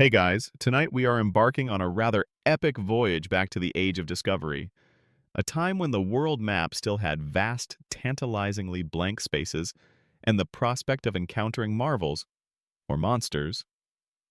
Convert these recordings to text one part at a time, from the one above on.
Hey guys, tonight we are embarking on a rather epic voyage back to the Age of Discovery, a time when the world map still had vast, tantalizingly blank spaces, and the prospect of encountering marvels, or monsters,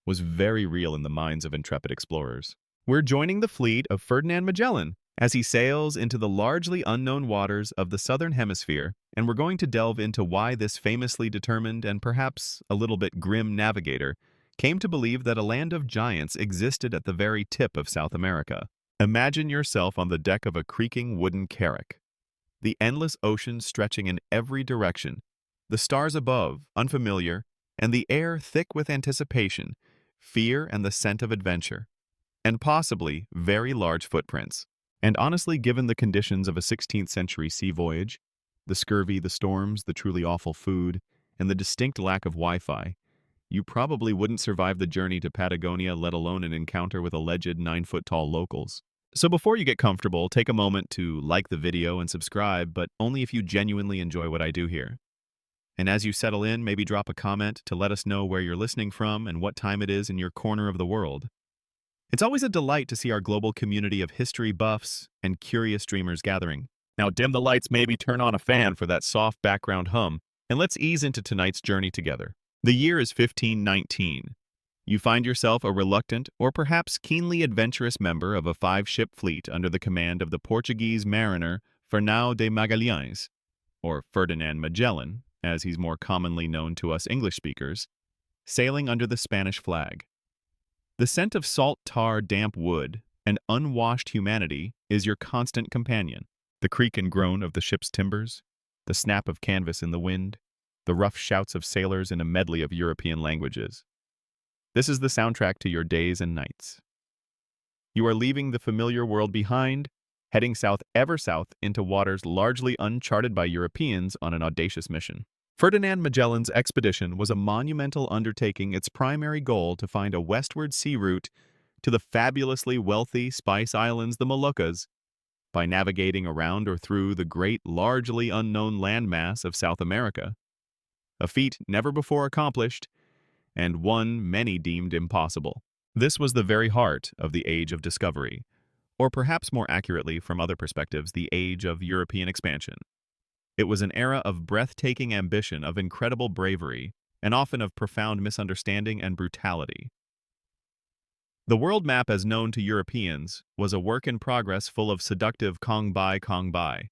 was very real in the minds of intrepid explorers. We're joining the fleet of Ferdinand Magellan as he sails into the largely unknown waters of the southern hemisphere, and we're going to delve into why this famously determined and perhaps a little bit grim navigator came to believe that a land of giants existed at the very tip of South America. Imagine yourself on the deck of a creaking wooden carrack, the endless ocean stretching in every direction, the stars above, unfamiliar, and the air thick with anticipation, fear, and the scent of adventure, and possibly very large footprints. And honestly, given the conditions of a 16th century sea voyage, the scurvy, the storms, the truly awful food, and the distinct lack of Wi-Fi, you probably wouldn't survive the journey to Patagonia, let alone an encounter with alleged 9-foot-tall locals. So before you get comfortable, take a moment to like the video and subscribe, but only if you genuinely enjoy what I do here. And as you settle in, maybe drop a comment to let us know where you're listening from and what time it is in your corner of the world. It's always a delight to see our global community of history buffs and curious dreamers gathering. Now dim the lights, maybe turn on a fan for that soft background hum, and let's ease into tonight's journey together. The year is 1519. You find yourself a reluctant or perhaps keenly adventurous member of a 5-ship fleet under the command of the Portuguese mariner Fernão Magalhães, or Ferdinand Magellan, as he's more commonly known to us English speakers, sailing under the Spanish flag. The scent of salt, tar, damp wood, and unwashed humanity is your constant companion. The creak and groan of the ship's timbers, the snap of canvas in the wind, the rough shouts of sailors in a medley of European languages. This is the soundtrack to your days and nights. You are leaving the familiar world behind, heading south, ever south, into waters largely uncharted by Europeans on an audacious mission. Ferdinand Magellan's expedition was a monumental undertaking, its primary goal to find a westward sea route to the fabulously wealthy Spice Islands, the Moluccas, by navigating around or through the great, largely unknown landmass of South America. A feat never before accomplished, and one many deemed impossible. This was the very heart of the Age of Discovery, or perhaps more accurately from other perspectives, the Age of European Expansion. It was an era of breathtaking ambition, of incredible bravery, and often of profound misunderstanding and brutality. The world map as known to Europeans was a work in progress full of seductive Kong-bai,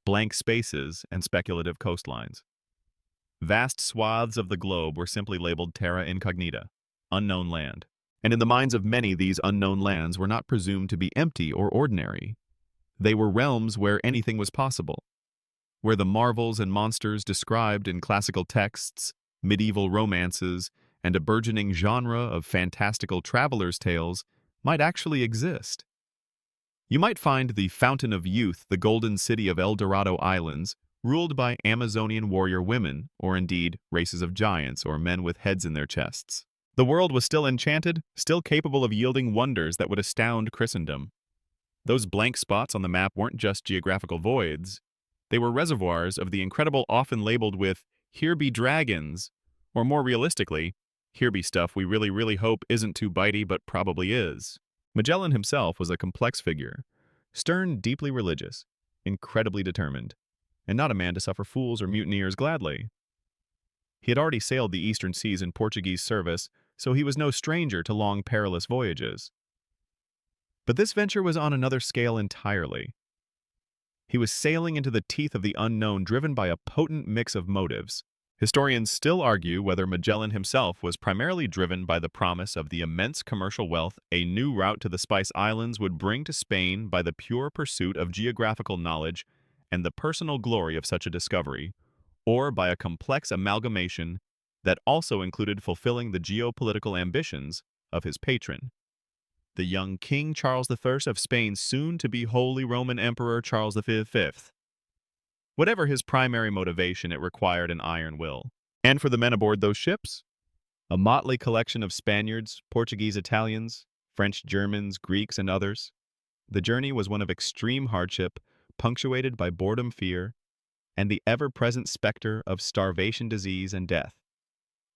blank spaces, and speculative coastlines. Vast swaths of the globe were simply labeled terra incognita, unknown land. And in the minds of many, these unknown lands were not presumed to be empty or ordinary. They were realms where anything was possible, where the marvels and monsters described in classical texts, medieval romances, and a burgeoning genre of fantastical travelers' tales might actually exist. You might find the Fountain of Youth, the golden city of El Dorado Islands, ruled by Amazonian warrior women, or indeed races of giants or men with heads in their chests. The world was still enchanted, still capable of yielding wonders that would astound Christendom. Those blank spots on the map weren't just geographical voids. They were reservoirs of the incredible, often labeled with, "Here be dragons," or more realistically, "Here be stuff we really hope isn't too bitey but probably is." Magellan himself was a complex figure, stern, deeply religious, incredibly determined, and not a man to suffer fools or mutineers gladly. He had already sailed the eastern seas in Portuguese service, so he was no stranger to long, perilous voyages. But this venture was on another scale entirely. He was sailing into the teeth of the unknown, driven by a potent mix of motives. Historians still argue whether Magellan himself was primarily driven by the promise of the immense commercial wealth a new route to the Spice Islands would bring to Spain, by the pure pursuit of geographical knowledge and the personal glory of such a discovery, or by a complex amalgamation that also included fulfilling the geopolitical ambitions of his patron, the young King Charles I of Spain, soon to be Holy Roman Emperor Charles V. Whatever his primary motivation, it required an iron will. And for the men aboard those ships, a motley collection of Spaniards, Portuguese, Italians, French, Germans, Greeks, and others, the journey was one of extreme hardship, punctuated by boredom, fear, and the ever-present specter of starvation, disease, and death.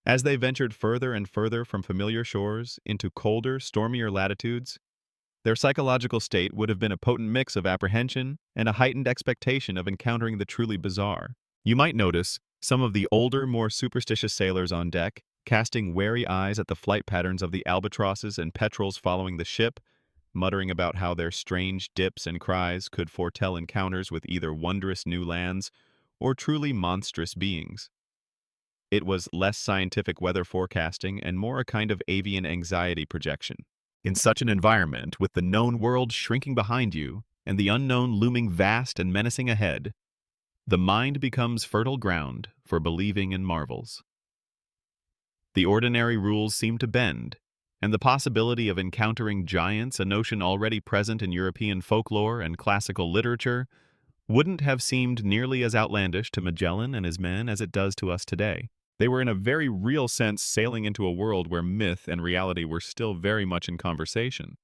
As they ventured further and further from familiar shores into colder, stormier latitudes, their psychological state would have been a potent mix of apprehension and a heightened expectation of encountering the truly bizarre. You might notice some of the older, more superstitious sailors on deck, casting wary eyes at the flight patterns of the albatrosses and petrels following the ship, muttering about how their strange dips and cries could foretell encounters with either wondrous new lands or truly monstrous beings. It was less scientific weather forecasting and more a kind of avian anxiety projection. In such an environment, with the known world shrinking behind you and the unknown looming vast and menacing ahead, the mind becomes fertile ground for believing in marvels. The ordinary rules seem to bend, and the possibility of encountering giants, a notion already present in European folklore and classical literature, wouldn't have seemed nearly as outlandish to Magellan and his men as it does to us today. They were in a very real sense sailing into a world where myth and reality were still very much in conversation.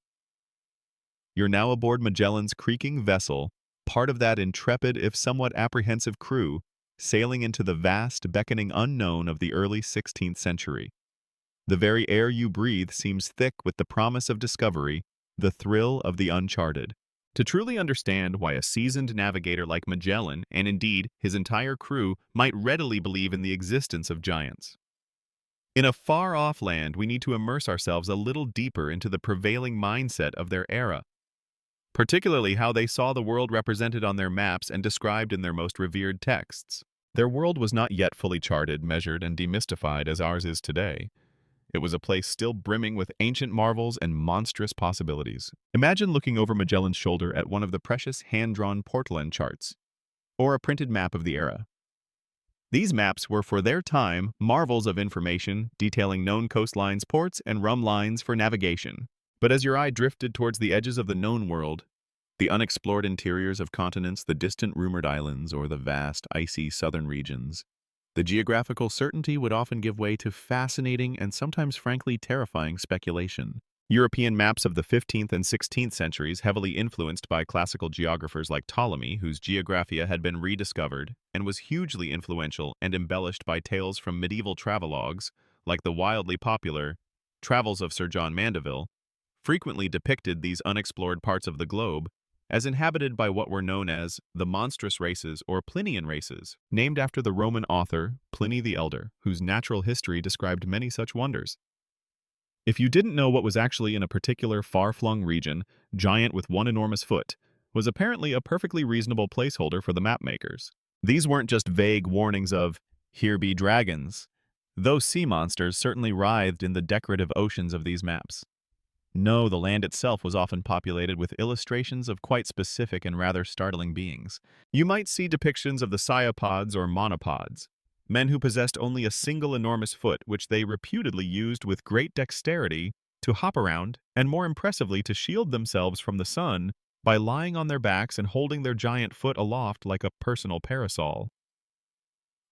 You're now aboard Magellan's creaking vessel, part of that intrepid if somewhat apprehensive crew, sailing into the vast, beckoning unknown of the early 16th century. The very air you breathe seems thick with the promise of discovery, the thrill of the uncharted. To truly understand why a seasoned navigator like Magellan, and indeed his entire crew, might readily believe in the existence of giants. In a far-off land, we need to immerse ourselves a little deeper into the prevailing mindset of their era, particularly how they saw the world represented on their maps and described in their most revered texts. Their world was not yet fully charted, measured, and demystified as ours is today. It was a place still brimming with ancient marvels and monstrous possibilities. Imagine looking over Magellan's shoulder at one of the precious hand-drawn portolan charts, or a printed map of the era. These maps were for their time marvels of information detailing known coastlines, ports, and rum lines for navigation. But as your eye drifted towards the edges of the known world, the unexplored interiors of continents, the distant rumored islands, or the vast, icy southern regions, the geographical certainty would often give way to fascinating and sometimes frankly terrifying speculation. European maps of the 15th and 16th centuries, heavily influenced by classical geographers like Ptolemy, whose Geographia had been rediscovered, and was hugely influential and embellished by tales from medieval travelogues, like the wildly popular Travels of Sir John Mandeville, frequently depicted these unexplored parts of the globe as inhabited by what were known as the monstrous races or Plinian races, named after the Roman author Pliny the Elder, whose natural history described many such wonders. If you didn't know what was actually in a particular far-flung region, giant with one enormous foot was apparently a perfectly reasonable placeholder for the mapmakers. These weren't just vague warnings of, "Here be dragons." Those sea monsters certainly writhed in the decorative oceans of these maps. No, the land itself was often populated with illustrations of quite specific and rather startling beings. You might see depictions of the cyopods or monopods, men who possessed only a single enormous foot which they reputedly used with great dexterity to hop around and more impressively to shield themselves from the sun by lying on their backs and holding their giant foot aloft like a personal parasol.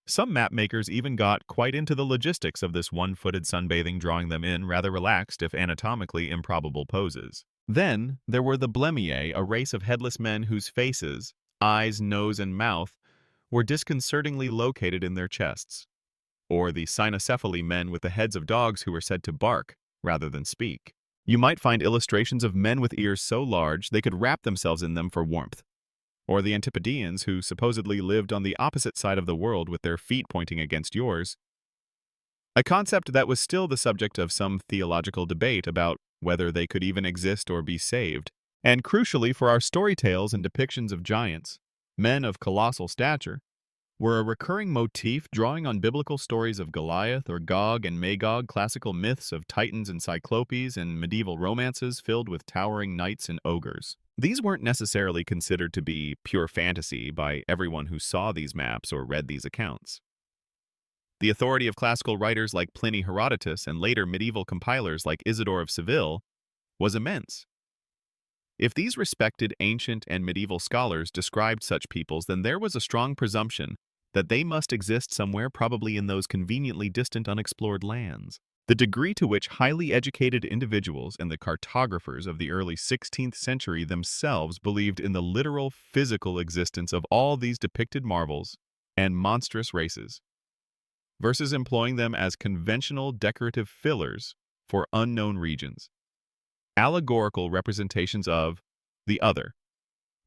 Some mapmakers even got quite into the logistics of this one-footed sunbathing, drawing them in rather relaxed if anatomically improbable poses. Then there were the Blemiae, a race of headless men whose faces, eyes, nose, and mouth were disconcertingly located in their chests. Or the Cynocephaly, men with the heads of dogs who were said to bark rather than speak. You might find illustrations of men with ears so large they could wrap themselves in them for warmth. Or the Antipodeans, who supposedly lived on the opposite side of the world with their feet pointing against yours. A concept that was still the subject of some theological debate about whether they could even exist or be saved. And crucially for our story tales and depictions of giants, men of colossal stature, were a recurring motif drawing on biblical stories of Goliath or Gog and Magog, classical myths of titans and cyclopes, and medieval romances filled with towering knights and ogres. These weren't necessarily considered to be pure fantasy by everyone who saw these maps or read these accounts. The authority of classical writers like Pliny Herodotus and later medieval compilers like Isidore of Seville was immense. If these respected ancient and medieval scholars described such peoples, then there was a strong presumption that they must exist somewhere, probably in those conveniently distant unexplored lands. The degree to which highly educated individuals and the cartographers of the early 16th century themselves believed in the literal physical existence of all these depicted marvels and monstrous races versus employing them as conventional decorative fillers for unknown regions. Allegorical representations of the other,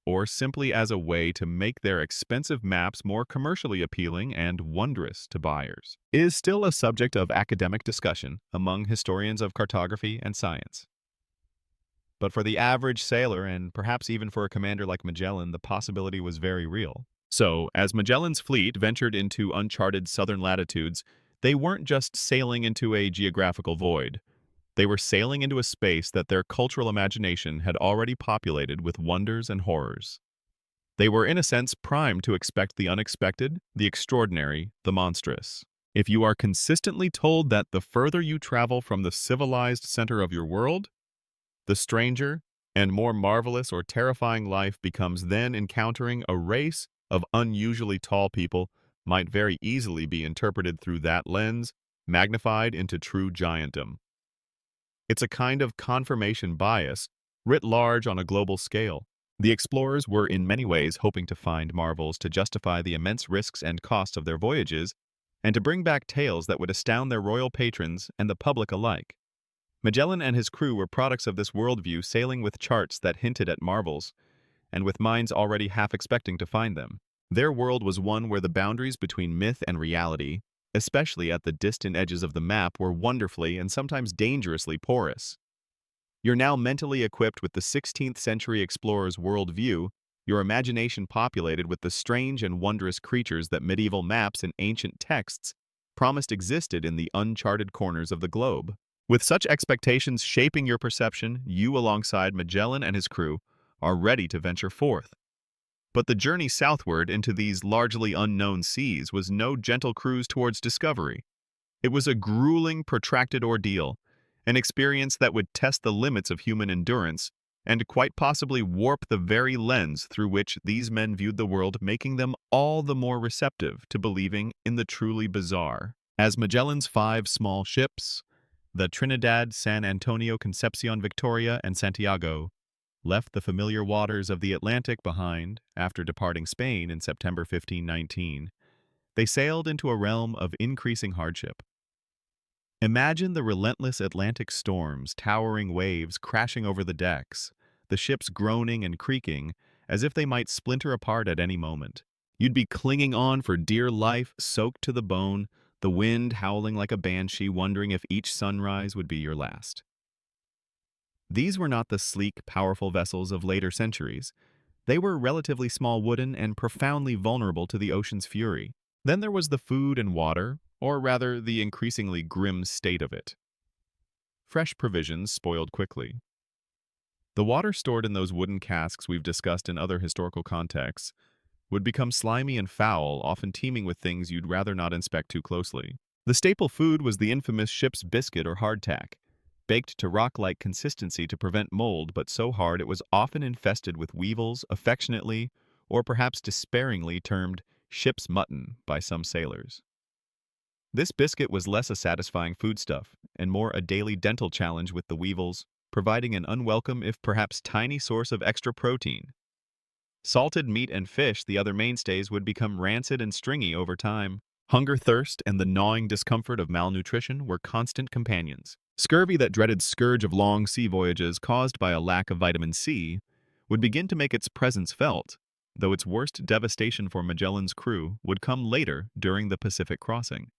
or simply as a way to make their expensive maps more commercially appealing and wondrous to buyers, is still a subject of academic discussion among historians of cartography and science. But for the average sailor, and perhaps even for a commander like Magellan, the possibility was very real. So, as Magellan's fleet ventured into uncharted southern latitudes, they weren't just sailing into a geographical void. They were sailing into a space that their cultural imagination had already populated with wonders and horrors. They were, in a sense, primed to expect the unexpected, the extraordinary, the monstrous. If you are consistently told that the further you travel from the civilized center of your world, the stranger and more marvelous or terrifying life becomes, then encountering a race of unusually tall people might very easily be interpreted through that lens, magnified into true giantdom. It's a kind of confirmation bias, writ large on a global scale. The explorers were in many ways hoping to find marvels to justify the immense risks and costs of their voyages, and to bring back tales that would astound their royal patrons and the public alike. Magellan and his crew were products of this worldview, sailing with charts that hinted at marvels, and with minds already half expecting to find them. Their world was one where the boundaries between myth and reality, especially at the distant edges of the map, were wonderfully and sometimes dangerously porous. You're now mentally equipped with the 16th century explorer's worldview, your imagination populated with the strange and wondrous creatures that medieval maps and ancient texts promised existed in the uncharted corners of the globe. With such expectations shaping your perception, you, alongside Magellan and his crew, are ready to venture forth. But the journey southward into these largely unknown seas was no gentle cruise towards discovery. It was a grueling, protracted ordeal, an experience that would test the limits of human endurance and quite possibly warp the very lens through which these men viewed the world, making them all the more receptive to believing in the truly bizarre. As Magellan's 5 small ships, the Trinidad, San Antonio, Concepcion, Victoria, and Santiago, left the familiar waters of the Atlantic behind after departing Spain in September 1519, they sailed into a realm of increasing hardship. Imagine the relentless Atlantic storms, towering waves crashing over the decks, the ships groaning and creaking as if they might splinter apart at any moment. You'd be clinging on for dear life, soaked to the bone, the wind howling like a banshee, wondering if each sunrise would be your last. These were not the sleek, powerful vessels of later centuries. They were relatively small, wooden, and profoundly vulnerable to the ocean's fury. Then there was the food and water, or rather the increasingly grim state of it. Fresh provisions spoiled quickly. The water stored in those wooden casks we've discussed in other historical contexts would become slimy and foul, often teeming with things you'd rather not inspect too closely. The staple food was the infamous ship's biscuit or hardtack, baked to rock-like consistency to prevent mold, but so hard it was often infested with weevils, affectionately, or perhaps despairingly termed ship's mutton by some sailors. This biscuit was less a satisfying foodstuff and more a daily dental challenge with the weevils, providing an unwelcome, if perhaps tiny, source of extra protein. Salted meat and fish, the other mainstays, would become rancid and stringy over time. Hunger, thirst, and the gnawing discomfort of malnutrition were constant companions. Scurvy, that dreaded scourge of long sea voyages caused by a lack of vitamin C, would begin to make its presence felt, though its worst devastation for Magellan's crew would come later during the Pacific crossing.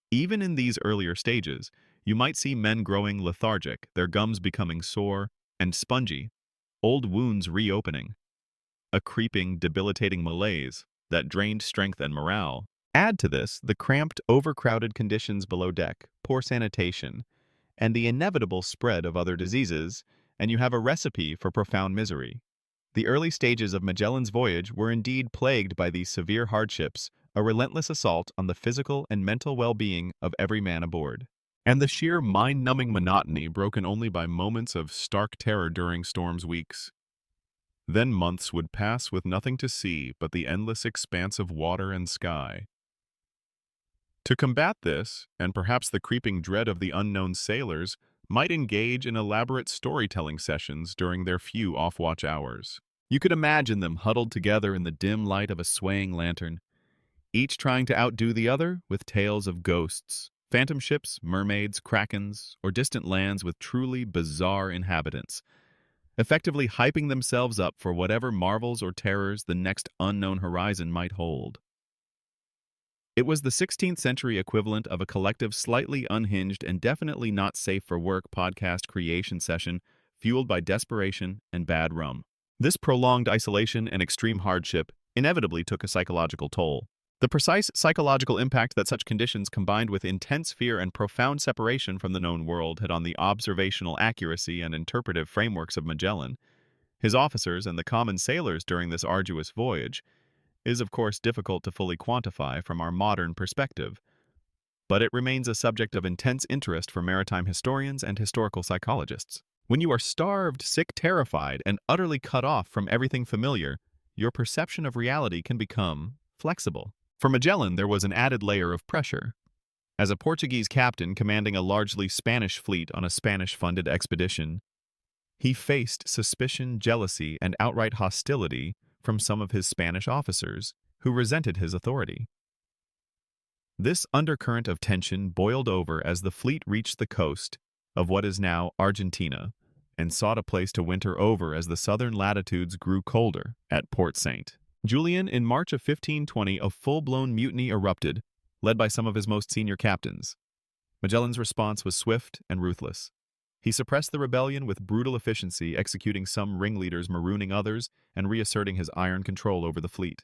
Even in these earlier stages, you might see men growing lethargic, their gums becoming sore and spongy, old wounds reopening. A creeping, debilitating malaise that drained strength and morale. Add to this the cramped, overcrowded conditions below deck, poor sanitation, and the inevitable spread of other diseases, and you have a recipe for profound misery. The early stages of Magellan's voyage were indeed plagued by these severe hardships, a relentless assault on the physical and mental well-being of every man aboard. And the sheer mind-numbing monotony broken only by moments of stark terror during storms weeks. Then months would pass with nothing to see but the endless expanse of water and sky. To combat this, and perhaps the creeping dread of the unknown, sailors might engage in elaborate storytelling sessions during their few off-watch hours. You could imagine them huddled together in the dim light of a swaying lantern, each trying to outdo the other with tales of ghosts, phantom ships, mermaids, krakens, or distant lands with truly bizarre inhabitants, effectively hyping themselves up for whatever marvels or terrors the next unknown horizon might hold. It was the 16th century equivalent of a collective, slightly unhinged and definitely not safe for work podcast creation session fueled by desperation and bad rum. This prolonged isolation and extreme hardship inevitably took a psychological toll. The precise psychological impact that such conditions combined with intense fear and profound separation from the known world had on the observational accuracy and interpretive frameworks of Magellan, his officers, and the common sailors during this arduous voyage is of course difficult to fully quantify from our modern perspective, but it remains a subject of intense interest for maritime historians and historical psychologists. When you are starved, sick, terrified, and utterly cut off from everything familiar, your perception of reality can become flexible. For Magellan, there was an added layer of pressure. As a Portuguese captain commanding a largely Spanish fleet on a Spanish-funded expedition, he faced suspicion, jealousy, and outright hostility from some of his Spanish officers, who resented his authority. This undercurrent of tension boiled over as the fleet reached the coast of what is now Argentina and sought a place to winter over as the southern latitudes grew colder at Port St. Julian. In March of 1520, a full-blown mutiny erupted, led by some of his most senior captains. Magellan's response was swift and ruthless. He suppressed the rebellion with brutal efficiency, executing some ringleaders, marooning others, and reasserting his iron control over the fleet.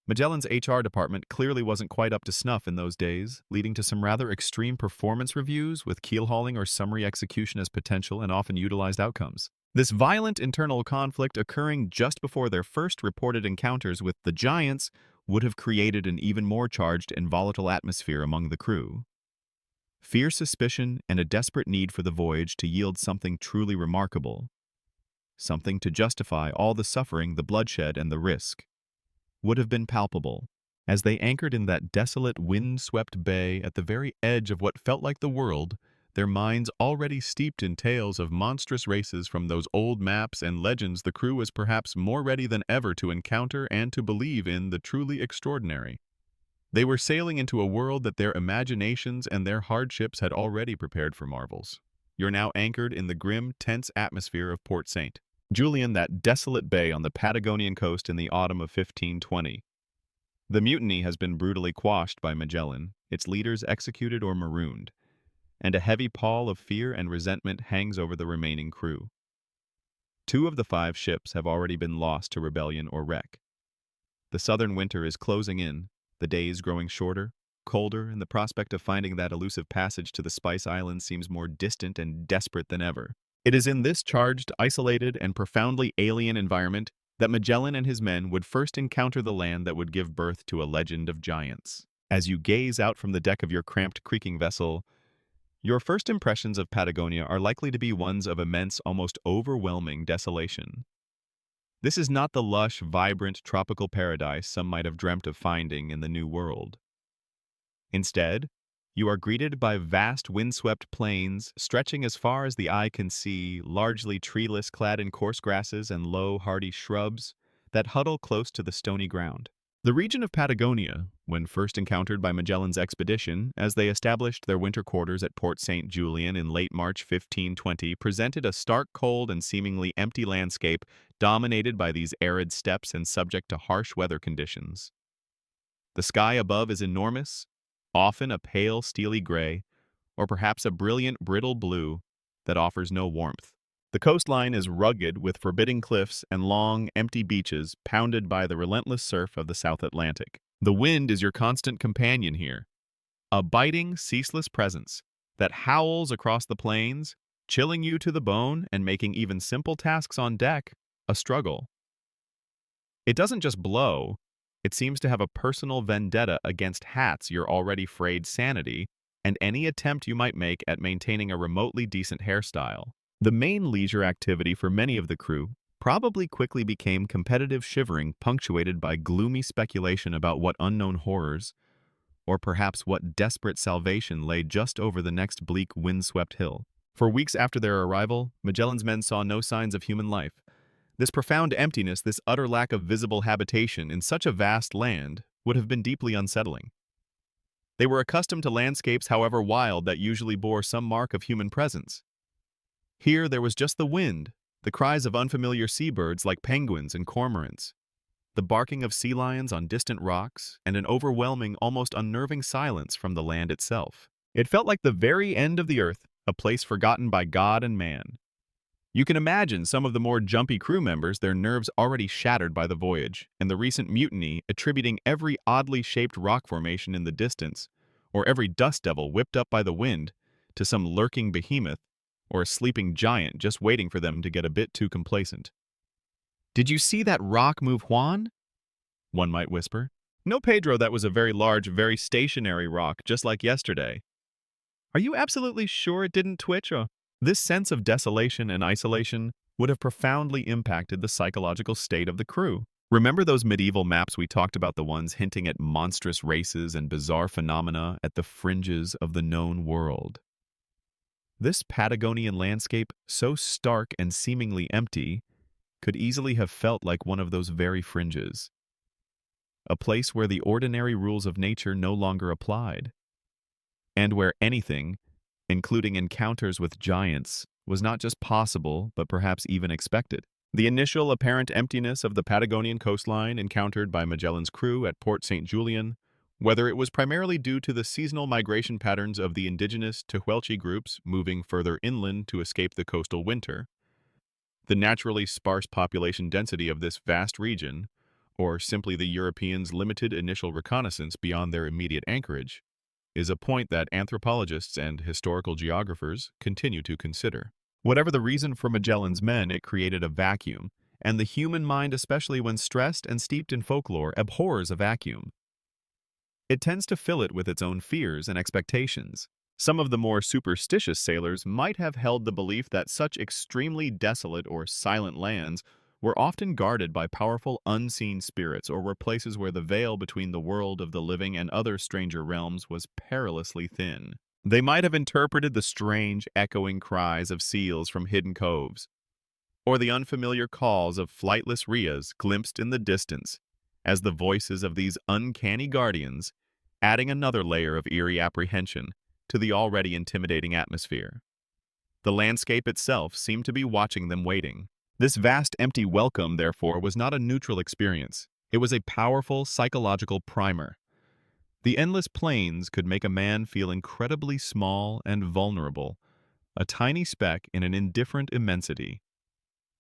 Magellan's HR department clearly wasn't quite up to snuff in those days, leading to some rather extreme performance reviews with keelhauling or summary execution as potential and often utilized outcomes. This violent internal conflict occurring just before their first reported encounters with the giants would have created an even more charged and volatile atmosphere among the crew. Fear, suspicion, and a desperate need for the voyage to yield something truly remarkable, something to justify all the suffering, the bloodshed, and the risk, would have been palpable as they anchored in that desolate, wind-swept bay at the very edge of what felt like the world, their minds already steeped in tales of monstrous races from those old maps and legends. The crew was perhaps more ready than ever to encounter and to believe in the truly extraordinary. They were sailing into a world that their imaginations and their hardships had already prepared for marvels. You're now anchored in the grim, tense atmosphere of Port St. Julian, that desolate bay on the Patagonian coast in the autumn of 1520. The mutiny has been brutally quashed by Magellan, its leaders executed or marooned, and a heavy pall of fear and resentment hangs over the remaining crew. 2 of the 5 ships have already been lost to rebellion or wreck. The southern winter is closing in, the days growing shorter, colder, and the prospect of finding that elusive passage to the Spice Islands seems more distant and desperate than ever. It is in this charged, isolated, and profoundly alien environment that Magellan and his men would first encounter the land that would give birth to a legend of giants. As you gaze out from the deck of your cramped, creaking vessel, your first impressions of Patagonia are likely to be ones of immense, almost overwhelming desolation. This is not the lush, vibrant, tropical paradise some might have dreamt of finding in the New World. Instead, you are greeted by vast, windswept plains stretching as far as the eye can see, largely treeless, clad in coarse grasses and low, hardy shrubs that huddle close to the stony ground. The region of Patagonia, when first encountered by Magellan's expedition as they established their winter quarters at Port St. Julian in late March 1520, presented a stark, cold, and seemingly empty landscape dominated by these arid steppes and subject to harsh weather conditions. The sky above is enormous, often a pale, steely gray, or perhaps a brilliant, brittle blue that offers no warmth. The coastline is rugged with forbidding cliffs and long, empty beaches pounded by the relentless surf of the South Atlantic. The wind is your constant companion here, a biting, ceaseless presence that howls across the plains, chilling you to the bone and making even simple tasks on deck a struggle. It doesn't just blow, it seems to have a personal vendetta against your already frayed sanity and any attempt you might make at maintaining a remotely decent hairstyle. The main leisure activity for many of the crew probably quickly became competitive shivering, punctuated by gloomy speculation about what unknown horrors, or perhaps what desperate salvation lay just over the next bleak, windswept hill. For weeks after their arrival, Magellan's men saw no signs of human life. This profound emptiness, this utter lack of visible habitation in such a vast land, would have been deeply unsettling. They were accustomed to landscapes, however wild, that usually bore some mark of human presence. Here there was just the wind, the cries of unfamiliar seabirds like penguins and cormorants, the barking of sea lions on distant rocks, and an overwhelming, almost unnerving silence from the land itself. It felt like the very end of the earth, a place forgotten by God and man. You can imagine some of the more jumpy crew members, their nerves already shattered by the voyage, and the recent mutiny attributing every oddly shaped rock formation in the distance, or every dust devil whipped up by the wind, to some lurking behemoth, or a sleeping giant just waiting for them to get a bit too complacent. "Did you see that rock move, Juan?" one might whisper. "No, Pedro, that was a very large, very stationary rock, just like yesterday." "Are you absolutely sure it didn't twitch?" This sense of desolation and isolation would have profoundly impacted the psychological state of the crew. Remember those medieval maps we talked about, the ones hinting at monstrous races and bizarre phenomena at the fringes of the known world? This Patagonian landscape, so stark and seemingly empty, could easily have felt like one of those very fringes. A place where the ordinary rules of nature no longer applied, and where anything, including encounters with giants, was not just possible, but perhaps even expected. The initial apparent emptiness of the Patagonian coastline encountered by Magellan's crew at Port St. Julian, whether it was primarily due to the seasonal migration patterns of the indigenous Tehuelche groups moving further inland to escape the coastal winter, the naturally sparse population density of this vast region, or simply the Europeans' limited initial reconnaissance beyond their immediate anchorage, is a point that anthropologists and historical geographers continue to consider. Whatever the reason for Magellan's men, it created a vacuum, and the human mind, especially when stressed and steeped in folklore, abhors a vacuum. It tends to fill it with its own fears and expectations. Some of the more superstitious sailors might have held the belief that such extremely desolate or silent lands were often guarded by powerful unseen spirits, or were places where the veil between the world of the living and other stranger realms was perilously thin. They might have interpreted the strange, echoing cries of seals from hidden coves, or the unfamiliar calls of flightless rheas glimpsed in the distance, as the voices of these uncanny guardians, adding another layer of eerie apprehension to the already intimidating atmosphere. The landscape itself seemed to be watching them, waiting. This vast empty welcome, therefore, was not a neutral experience. It was a powerful psychological primer. The endless plains could make a man feel incredibly small and vulnerable, a tiny speck in an indifferent immensity.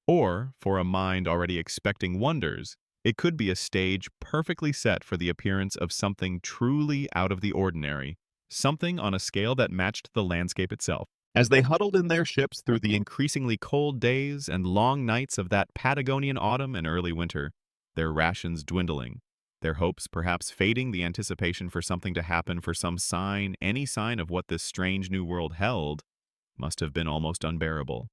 Or, for a mind already expecting wonders, it could be a stage perfectly set for the appearance of something truly out of the ordinary, something on a scale that matched the landscape itself. As they huddled in their ships through the increasingly cold days and long nights of that Patagonian autumn and early winter, their rations dwindling, their hopes perhaps fading, the anticipation for something to happen, for some sign, any sign of what this strange new world held, must have been almost unbearable.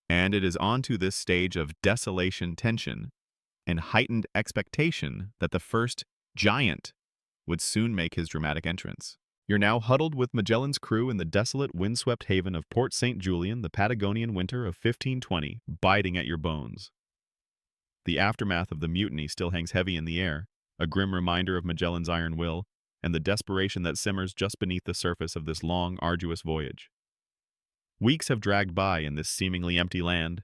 And it is onto this stage of desolation, tension, and heightened expectation that the first giant would soon make his dramatic entrance. You're now huddled with Magellan's crew in the desolate, windswept haven of Port St. Julian, the Patagonian winter of 1520, biting at your bones. The aftermath of the mutiny still hangs heavy in the air, a grim reminder of Magellan's iron will, and the desperation that simmers just beneath the surface of this long, arduous voyage. Weeks have dragged by in this seemingly empty land,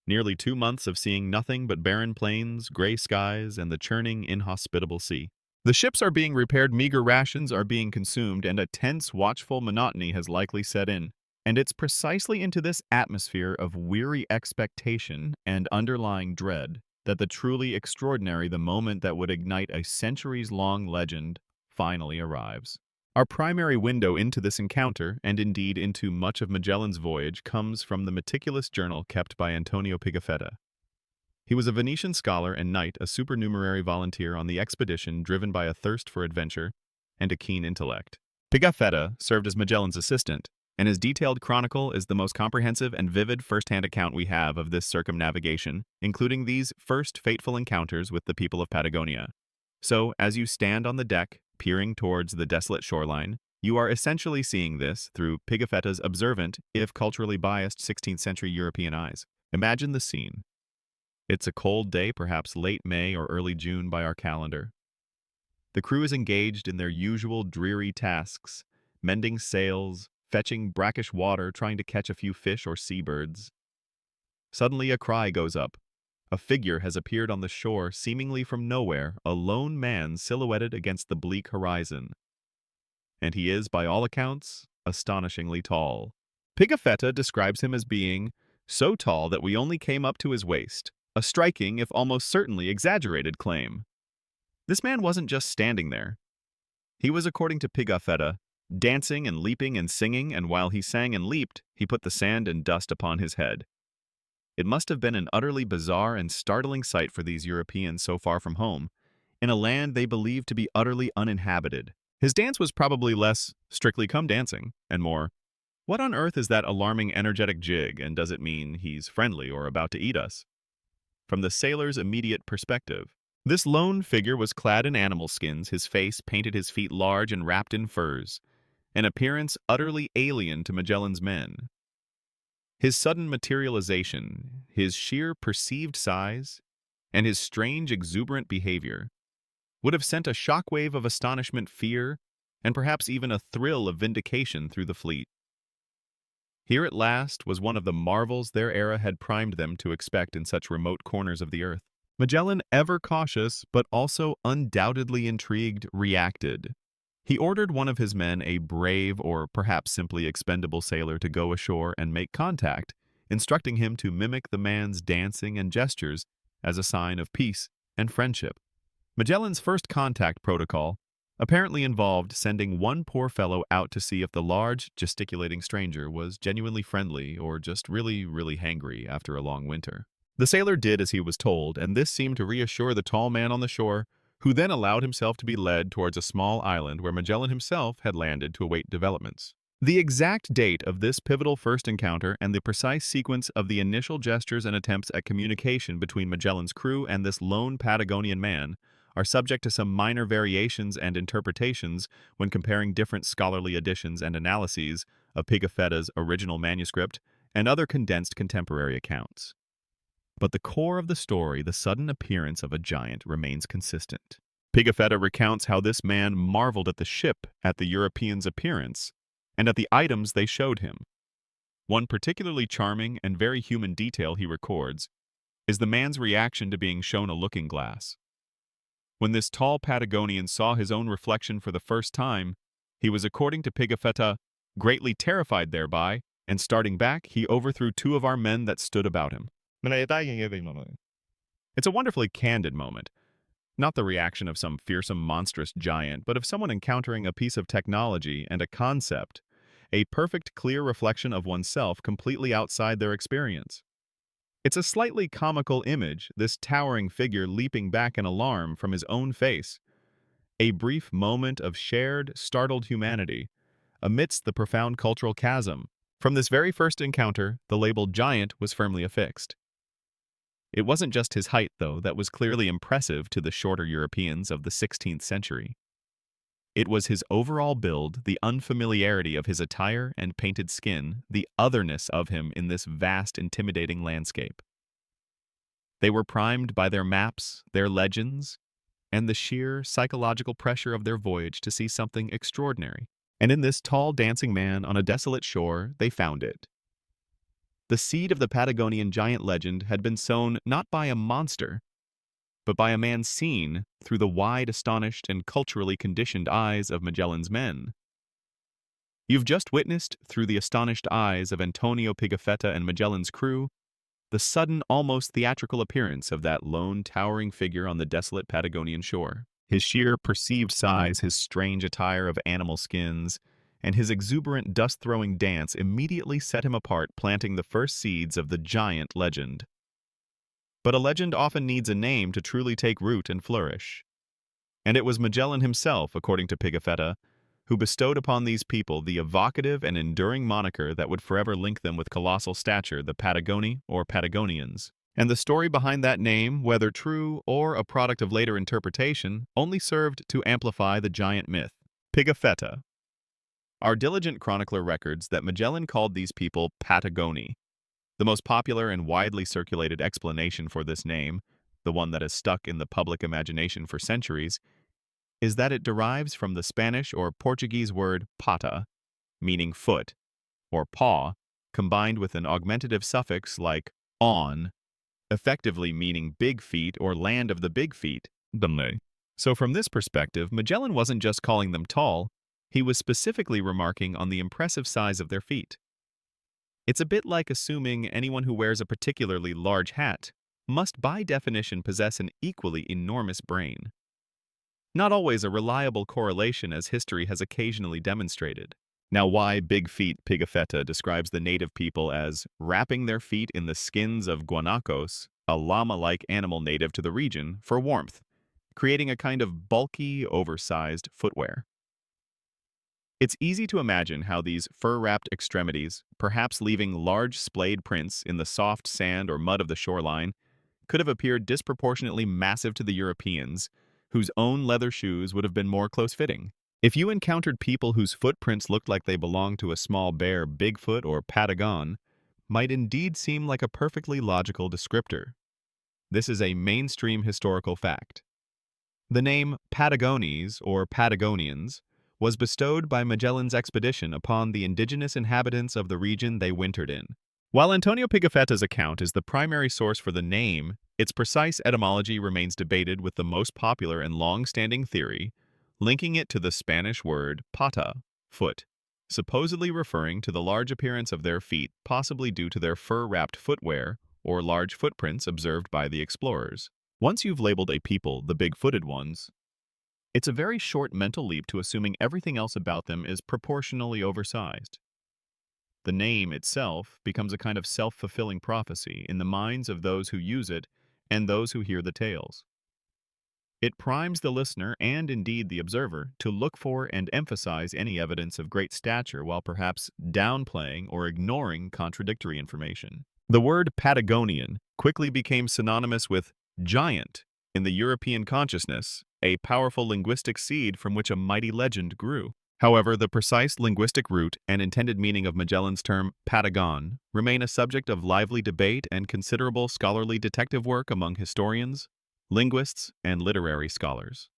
nearly 2 months of seeing nothing but barren plains, gray skies, and the churning, inhospitable sea. The ships are being repaired, meager rations are being consumed, and a tense, watchful monotony has likely set in. And it's precisely into this atmosphere of weary expectation and underlying dread that the truly extraordinary, the moment that would ignite a centuries-long legend, finally arrives. Our primary window into this encounter, and indeed into much of Magellan's voyage, comes from the meticulous journal kept by Antonio Pigafetta. He was a Venetian scholar and knight, a supernumerary volunteer on the expedition driven by a thirst for adventure and a keen intellect. Pigafetta served as Magellan's assistant, and his detailed chronicle is the most comprehensive and vivid first-hand account we have of this circumnavigation, including these first fateful encounters with the people of Patagonia. So, as you stand on the deck, peering towards the desolate shoreline, you are essentially seeing this through Pigafetta's observant, if culturally biased, 16th-century European eyes. Imagine the scene. It's a cold day, perhaps late May or early June by our calendar. The crew is engaged in their usual dreary tasks, mending sails, fetching brackish water, trying to catch a few fish or seabirds. Suddenly a cry goes up. A figure has appeared on the shore, seemingly from nowhere, a lone man silhouetted against the bleak horizon. And he is, by all accounts, astonishingly tall. Pigafetta describes him as being so tall that we only came up to his waist, a striking, if almost certainly exaggerated claim. This man wasn't just standing there. He was, according to Pigafetta, dancing and leaping and singing, and while he sang and leaped, he put the sand and dust upon his head. It must have been an utterly bizarre and startling sight for these Europeans so far from home, in a land they believed to be utterly uninhabited. His dance was probably less strictly come dancing, and more, what on earth is that alarming energetic jig, and does it mean he's friendly or about to eat us? From the sailor's immediate perspective, this lone figure was clad in animal skins, his face painted, his feet large and wrapped in furs, an appearance utterly alien to Magellan's men. His sudden materialization, his sheer perceived size, and his strange exuberant behavior would have sent a shockwave of astonishment, fear, and perhaps even a thrill of vindication through the fleet. Here at last was one of the marvels their era had primed them to expect in such remote corners of the earth. Magellan, ever cautious but also undoubtedly intrigued, reacted. He ordered one of his men, a brave or perhaps simply expendable sailor, to go ashore and make contact, instructing him to mimic the man's dancing and gestures as a sign of peace and friendship. Magellan's first contact protocol apparently involved sending one poor fellow out to see if the large, gesticulating stranger was genuinely friendly or just really hangry after a long winter. The sailor did as he was told, and this seemed to reassure the tall man on the shore, who then allowed himself to be led towards a small island where Magellan himself had landed to await developments. The exact date of this pivotal first encounter and the precise sequence of the initial gestures and attempts at communication between Magellan's crew and this lone Patagonian man are subject to some minor variations and interpretations when comparing different scholarly editions and analyses of Pigafetta's original manuscript and other condensed contemporary accounts. But the core of the story, the sudden appearance of a giant, remains consistent. Pigafetta recounts how this man marveled at the ship, at the Europeans' appearance, and at the items they showed him. One particularly charming and very human detail he records is the man's reaction to being shown a looking glass. When this tall Patagonian saw his own reflection for the first time, he was, according to Pigafetta, greatly terrified thereby, and starting back, he overthrew 2 of our men that stood about him. It's a wonderfully candid moment. Not the reaction of some fearsome, monstrous giant, but of someone encountering a piece of technology and a concept, a perfect, clear reflection of oneself completely outside their experience. It's a slightly comical image, this towering figure leaping back in alarm from his own face. A brief moment of shared, startled humanity amidst the profound cultural chasm. From this very first encounter, the label giant was firmly affixed. It wasn't just his height, though, that was clearly impressive to the shorter Europeans of the 16th century. It was his overall build, the unfamiliarity of his attire and painted skin, the otherness of him in this vast, intimidating landscape. They were primed by their maps, their legends, and the sheer psychological pressure of their voyage to see something extraordinary. And in this tall, dancing man on a desolate shore, they found it. The seed of the Patagonian giant legend had been sown not by a monster, but by a man seen through the wide, astonished, and culturally conditioned eyes of Magellan's men. You've just witnessed, through the astonished eyes of Antonio Pigafetta and Magellan's crew, the sudden, almost theatrical appearance of that lone, towering figure on the desolate Patagonian shore. His sheer perceived size, his strange attire of animal skins, and his exuberant dust-throwing dance immediately set him apart, planting the first seeds of the giant legend. But a legend often needs a name to truly take root and flourish. And it was Magellan himself, according to Pigafetta, who bestowed upon these people the evocative and enduring moniker that would forever link them with colossal stature, the Patagoni or Patagonians. And the story behind that name, whether true or a product of later interpretation, only served to amplify the giant myth. Pigafetta. Our diligent chronicler records that Magellan called these people Patagoni. The most popular and widely circulated explanation for this name, the one that has stuck in the public imagination for centuries, is that it derives from the Spanish or Portuguese word pata, meaning foot, or paw, combined with an augmentative suffix like on, effectively meaning big feet or land of the big feet. Dunley. So from this perspective, Magellan wasn't just calling them tall, he was specifically remarking on the impressive size of their feet. It's a bit like assuming anyone who wears a particularly large hat must by definition possess an equally enormous brain. Not always a reliable correlation, as history has occasionally demonstrated. Now, why Big Feet Pigafetta describes the native people as wrapping their feet in the skins of guanacos, a llama-like animal native to the region, for warmth, creating a kind of bulky, oversized footwear. It's easy to imagine how these fur-wrapped extremities, perhaps leaving large splayed prints in the soft sand or mud of the shoreline, could have appeared disproportionately massive to the Europeans, whose own leather shoes would have been more close-fitting. If you encountered people whose footprints looked like they belonged to a small bear, Bigfoot, or Patagon, might indeed seem like a perfectly logical descriptor. This is a mainstream historical fact. The name Patagones, or Patagonians, was bestowed by Magellan's expedition upon the indigenous inhabitants of the region they wintered in. While Antonio Pigafetta's account is the primary source for the name, its precise etymology remains debated, with the most popular and long-standing theory linking it to the Spanish word pata, foot, supposedly referring to the large appearance of their feet, possibly due to their fur-wrapped footwear or large footprints observed by the explorers. Once you've labeled a people the big-footed ones, it's a very short mental leap to assuming everything else about them is proportionally oversized. The name itself becomes a kind of self-fulfilling prophecy in the minds of those who use it and those who hear the tales. It primes the listener, and indeed the observer, to look for and emphasize any evidence of great stature while perhaps downplaying or ignoring contradictory information. The word Patagonian quickly became synonymous with giant in the European consciousness, a powerful linguistic seed from which a mighty legend grew. However, the precise linguistic root and intended meaning of Magellan's term Patagon remain a subject of lively debate and considerable scholarly detective work among historians, linguists, and literary scholars.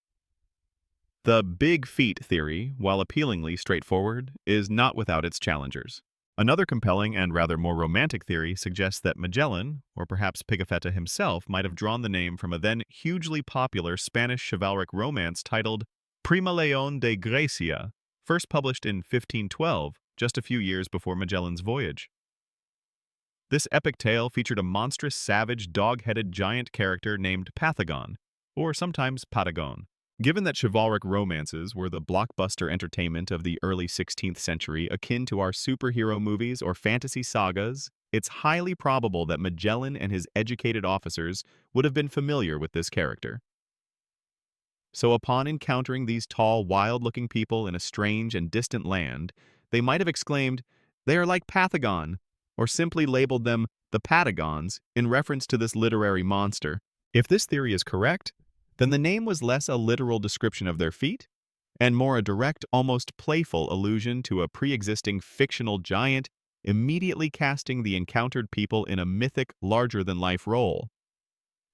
The big feet theory, while appealingly straightforward, is not without its challengers. Another compelling and rather more romantic theory suggests that Magellan, or perhaps Pigafetta himself, might have drawn the name from a then hugely popular Spanish chivalric romance titled Prima León de Grecia, first published in 1512, just a few years before Magellan's voyage. This epic tale featured a monstrous, savage, dog-headed giant character named Pathagon, or sometimes Patagon. Given that chivalric romances were the blockbuster entertainment of the early 16th century, akin to our superhero movies or fantasy sagas, it's highly probable that Magellan and his educated officers would have been familiar with this character. So upon encountering these tall, wild-looking people in a strange and distant land, they might have exclaimed, "They are like Pathagon," or simply labeled them the Patagons in reference to this literary monster. If this theory is correct, then the name was less a literal description of their feet and more a direct, almost playful allusion to a pre-existing fictional giant, immediately casting the encountered people in a mythic, larger-than-life role.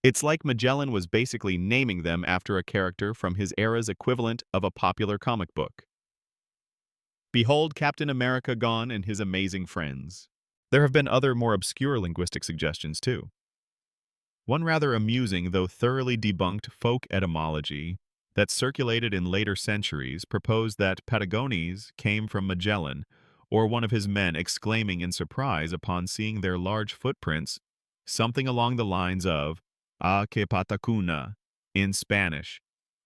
It's like Magellan was basically naming them after a character from his era's equivalent of a popular comic book. Behold Captain America gone and his amazing friends. There have been other more obscure linguistic suggestions too. One rather amusing, though thoroughly debunked, folk etymology that circulated in later centuries proposed that Patagones came from Magellan, or one of his men exclaiming in surprise upon seeing their large footprints, something along the lines of "Ah, que patacuna," in Spanish,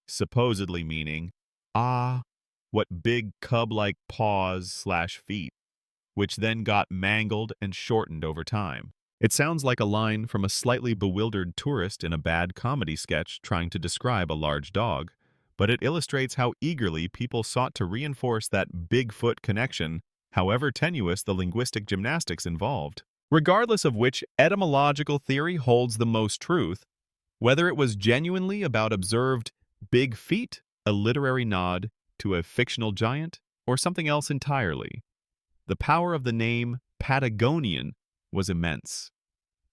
supposedly meaning, "Ah, what big cub-like paws/feet," which then got mangled and shortened over time. It sounds like a line from a slightly bewildered tourist in a bad comedy sketch trying to describe a large dog, but it illustrates how eagerly people sought to reinforce that Bigfoot connection, however tenuous the linguistic gymnastics involved. Regardless of which etymological theory holds the most truth, whether it was genuinely about observed big feet, a literary nod to a fictional giant, or something else entirely, the power of the name Patagonian was immense.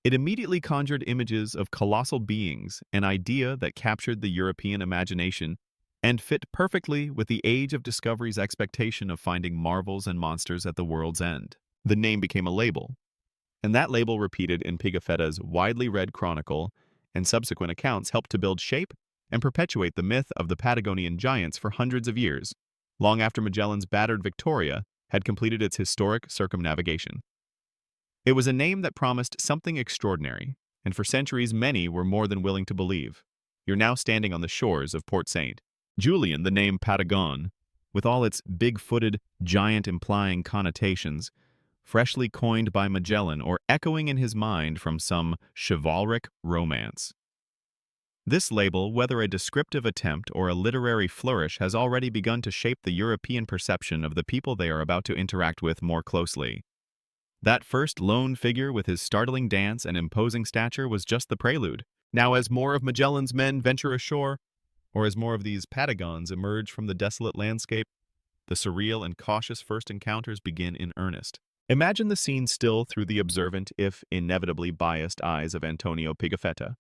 It immediately conjured images of colossal beings, an idea that captured the European imagination and fit perfectly with the age of discovery's expectation of finding marvels and monsters at the world's end. The name became a label, and that label repeated in Pigafetta's widely read chronicle and subsequent accounts helped to build shape and perpetuate the myth of the Patagonian giants for hundreds of years, long after Magellan's battered Victoria had completed its historic circumnavigation. It was a name that promised something extraordinary, and for centuries many were more than willing to believe. You're now standing on the shores of Port St. Julian, the name Patagon, with all its big-footed, giant-implying connotations, freshly coined by Magellan or echoing in his mind from some chivalric romance. This label, whether a descriptive attempt or a literary flourish, has already begun to shape the European perception of the people they are about to interact with more closely. That first lone figure with his startling dance and imposing stature was just the prelude. Now, as more of Magellan's men venture ashore, or as more of these Patagons emerge from the desolate landscape, the surreal and cautious first encounters begin in earnest. Imagine the scene still through the observant, if inevitably biased, eyes of Antonio Pigafetta.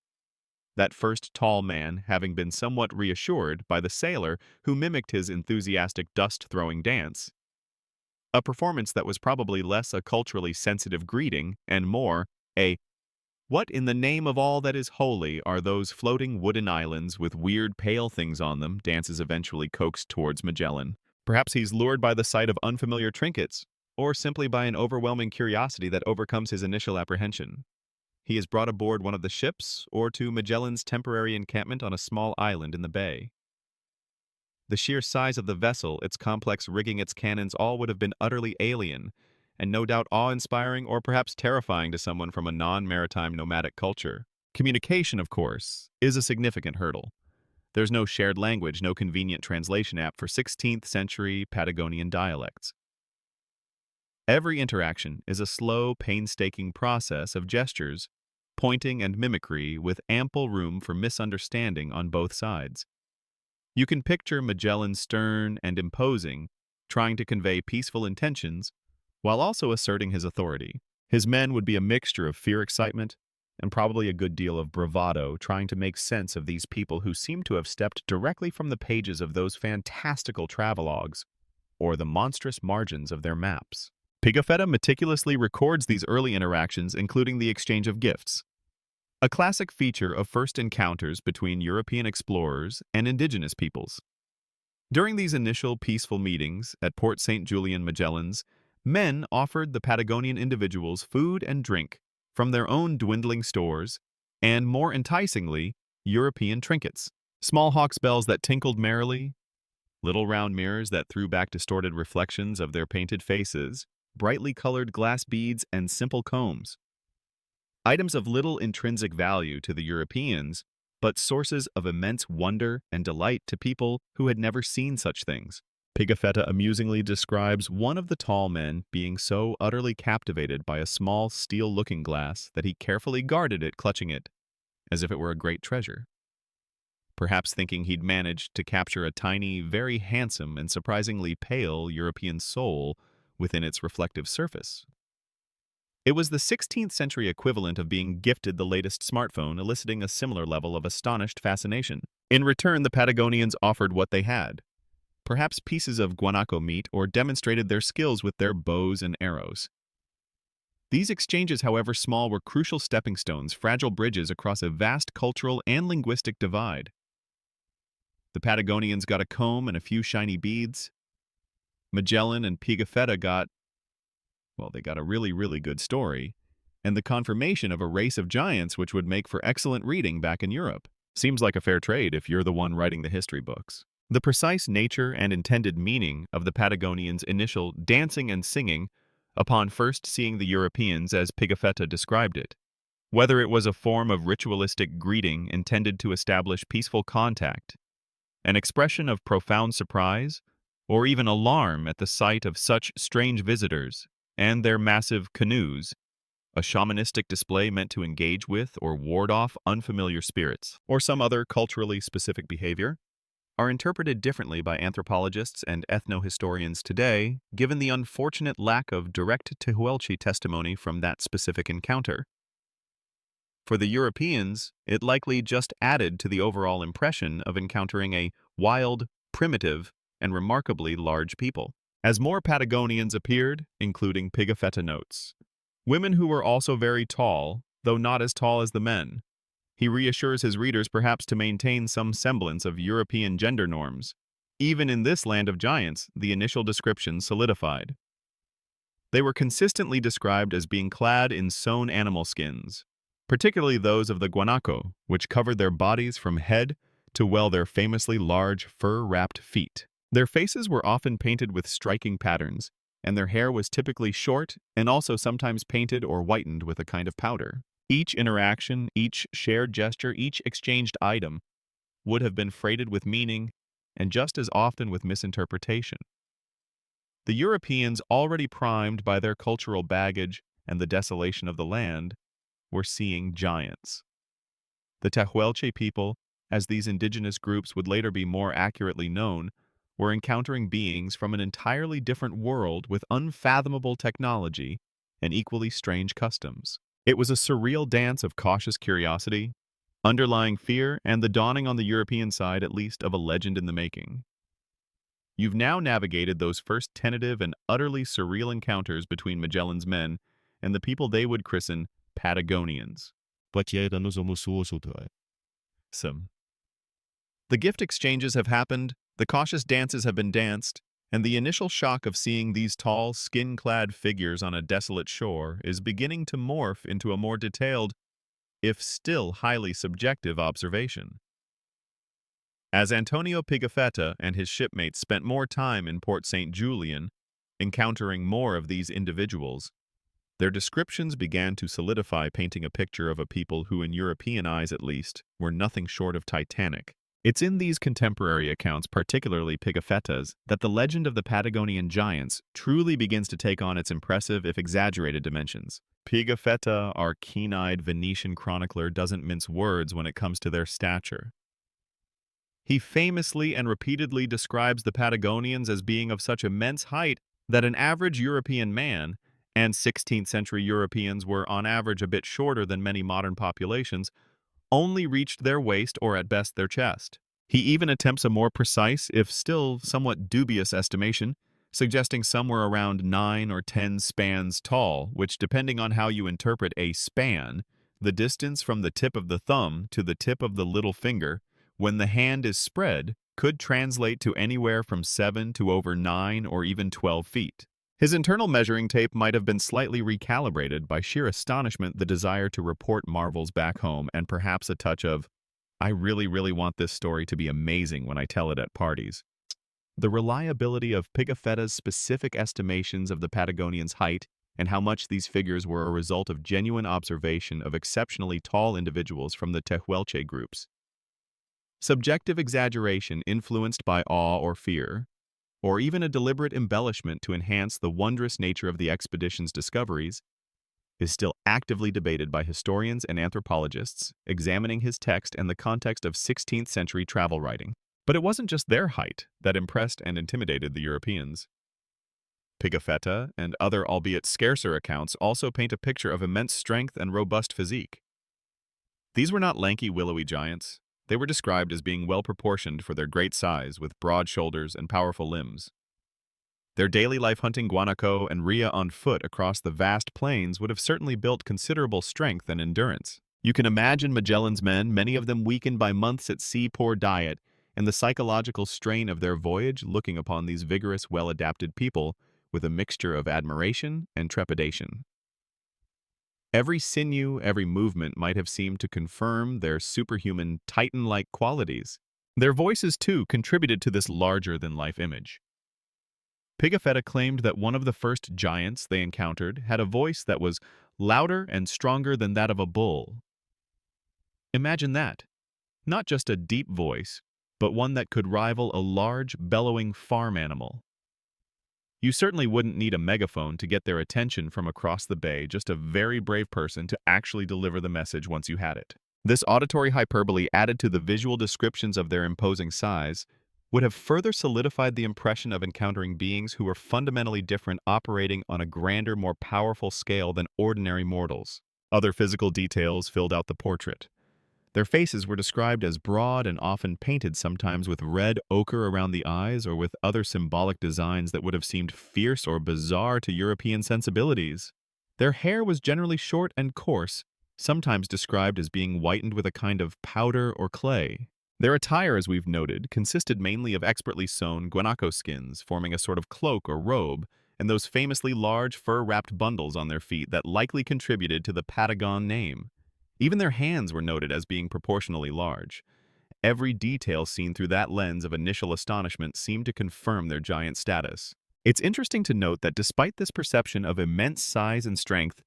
That first tall man having been somewhat reassured by the sailor who mimicked his enthusiastic dust-throwing dance. A performance that was probably less a culturally sensitive greeting and more a "What in the name of all that is holy are those floating wooden islands with weird pale things on them?" dances eventually coaxed towards Magellan. Perhaps he's lured by the sight of unfamiliar trinkets, or simply by an overwhelming curiosity that overcomes his initial apprehension. He is brought aboard one of the ships or to Magellan's temporary encampment on a small island in the bay. The sheer size of the vessel, its complex rigging, its cannons, all would have been utterly alien, and no doubt awe-inspiring or perhaps terrifying to someone from a non-maritime nomadic culture. Communication, of course, is a significant hurdle. There's no shared language, no convenient translation app for 16th century Patagonian dialects. Every interaction is a slow, painstaking process of gestures, pointing, and mimicry with ample room for misunderstanding on both sides. You can picture Magellan stern and imposing, trying to convey peaceful intentions, while also asserting his authority. His men would be a mixture of fear-excitement and probably a good deal of bravado, trying to make sense of these people who seem to have stepped directly from the pages of those fantastical travelogues or the monstrous margins of their maps. Pigafetta meticulously records these early interactions, including the exchange of gifts, a classic feature of first encounters between European explorers and indigenous peoples. During these initial peaceful meetings at Port St. Julian, Magellan's men offered the Patagonian individuals food and drink from their own dwindling stores, and more enticingly, European trinkets. Small hawk's bells that tinkled merrily, little round mirrors that threw back distorted reflections of their painted faces, brightly colored glass beads, and simple combs. Items of little intrinsic value to the Europeans, but sources of immense wonder and delight to people who had never seen such things. Pigafetta amusingly describes one of the tall men being so utterly captivated by a small steel looking-glass that he carefully guarded it, clutching it as if it were a great treasure, perhaps thinking he'd managed to capture a tiny, very handsome, and surprisingly pale European soul within its reflective surface. It was the 16th century equivalent of being gifted the latest smartphone, eliciting a similar level of astonished fascination. In return, the Patagonians offered what they had, perhaps pieces of guanaco meat, or demonstrated their skills with their bows and arrows. These exchanges, however small, were crucial stepping stones, fragile bridges across a vast cultural and linguistic divide. The Patagonians got a comb and a few shiny beads. Magellan and Pigafetta got a really good story, and the confirmation of a race of giants which would make for excellent reading back in Europe. Seems like a fair trade if you're the one writing the history books. The precise nature and intended meaning of the Patagonians' initial dancing and singing upon first seeing the Europeans, as Pigafetta described it, whether it was a form of ritualistic greeting intended to establish peaceful contact, an expression of profound surprise, or even alarm at the sight of such strange visitors and their massive canoes, a shamanistic display meant to engage with or ward off unfamiliar spirits, or some other culturally specific behavior, are interpreted differently by anthropologists and ethnohistorians today, given the unfortunate lack of direct Tehuelche testimony from that specific encounter. For the Europeans, it likely just added to the overall impression of encountering a wild, primitive, and remarkably large people. As more Patagonians appeared, including Pigafetta notes, women who were also very tall, though not as tall as the men. He reassures his readers perhaps to maintain some semblance of European gender norms. Even in this land of giants, the initial descriptions solidified. They were consistently described as being clad in sewn animal skins, particularly those of the guanaco, which covered their bodies from head to their famously large fur-wrapped feet. Their faces were often painted with striking patterns, and their hair was typically short and also sometimes painted or whitened with a kind of powder. Each interaction, each shared gesture, each exchanged item would have been freighted with meaning and just as often with misinterpretation. The Europeans, already primed by their cultural baggage and the desolation of the land, were seeing giants. The Tehuelche people, as these indigenous groups would later be more accurately known, were encountering beings from an entirely different world with unfathomable technology and equally strange customs. It was a surreal dance of cautious curiosity, underlying fear, and the dawning on the European side, at least, of a legend in the making. You've now navigated those first tentative and utterly surreal encounters between Magellan's men and the people they would christen Patagonians. Some. The gift exchanges have happened, the cautious dances have been danced, and the initial shock of seeing these tall, skin-clad figures on a desolate shore is beginning to morph into a more detailed, if still highly subjective, observation. As Antonio Pigafetta and his shipmates spent more time in Port St. Julian, encountering more of these individuals, their descriptions began to solidify, painting a picture of a people who, in European eyes at least, were nothing short of titanic. It's in these contemporary accounts, particularly Pigafetta's, that the legend of the Patagonian giants truly begins to take on its impressive, if exaggerated, dimensions. Pigafetta, our keen-eyed Venetian chronicler, doesn't mince words when it comes to their stature. He famously and repeatedly describes the Patagonians as being of such immense height that an average European man, and 16th century Europeans were on average a bit shorter than many modern populations, only reached their waist or at best their chest. He even attempts a more precise, if still somewhat dubious estimation, suggesting somewhere around 9 or 10 spans tall, which, depending on how you interpret a span, the distance from the tip of the thumb to the tip of the little finger, when the hand is spread, could translate to anywhere from 7 to over 9 or even 12 feet. His internal measuring tape might have been slightly recalibrated by sheer astonishment, the desire to report marvels back home, and perhaps a touch of, I really want this story to be amazing when I tell it at parties. The reliability of Pigafetta's specific estimations of the Patagonians' height and how much these figures were a result of genuine observation of exceptionally tall individuals from the Tehuelche groups. Subjective exaggeration influenced by awe or fear, or even a deliberate embellishment to enhance the wondrous nature of the expedition's discoveries, is still actively debated by historians and anthropologists, examining his text and the context of 16th century travel writing. But it wasn't just their height that impressed and intimidated the Europeans. Pigafetta and other, albeit scarcer, accounts also paint a picture of immense strength and robust physique. These were not lanky, willowy giants. They were described as being well-proportioned for their great size, with broad shoulders and powerful limbs. Their daily life hunting guanaco and rhea on foot across the vast plains would have certainly built considerable strength and endurance. You can imagine Magellan's men, many of them weakened by months at sea, poor diet, and the psychological strain of their voyage, looking upon these vigorous, well-adapted people with a mixture of admiration and trepidation. Every sinew, every movement might have seemed to confirm their superhuman, titan-like qualities. Their voices, too, contributed to this larger-than-life image. Pigafetta claimed that one of the first giants they encountered had a voice that was louder and stronger than that of a bull. Imagine that. Not just a deep voice, but one that could rival a large, bellowing farm animal. You certainly wouldn't need a megaphone to get their attention from across the bay, just a very brave person to actually deliver the message once you had it. This auditory hyperbole, added to the visual descriptions of their imposing size, would have further solidified the impression of encountering beings who were fundamentally different, operating on a grander, more powerful scale than ordinary mortals. Other physical details filled out the portrait. Their faces were described as broad and often painted sometimes with red ochre around the eyes or with other symbolic designs that would have seemed fierce or bizarre to European sensibilities. Their hair was generally short and coarse, sometimes described as being whitened with a kind of powder or clay. Their attire, as we've noted, consisted mainly of expertly sewn guanaco skins, forming a sort of cloak or robe, and those famously large fur-wrapped bundles on their feet that likely contributed to the Patagon name. Even their hands were noted as being proportionally large. Every detail seen through that lens of initial astonishment seemed to confirm their giant status. It's interesting to note that despite this perception of immense size and strength,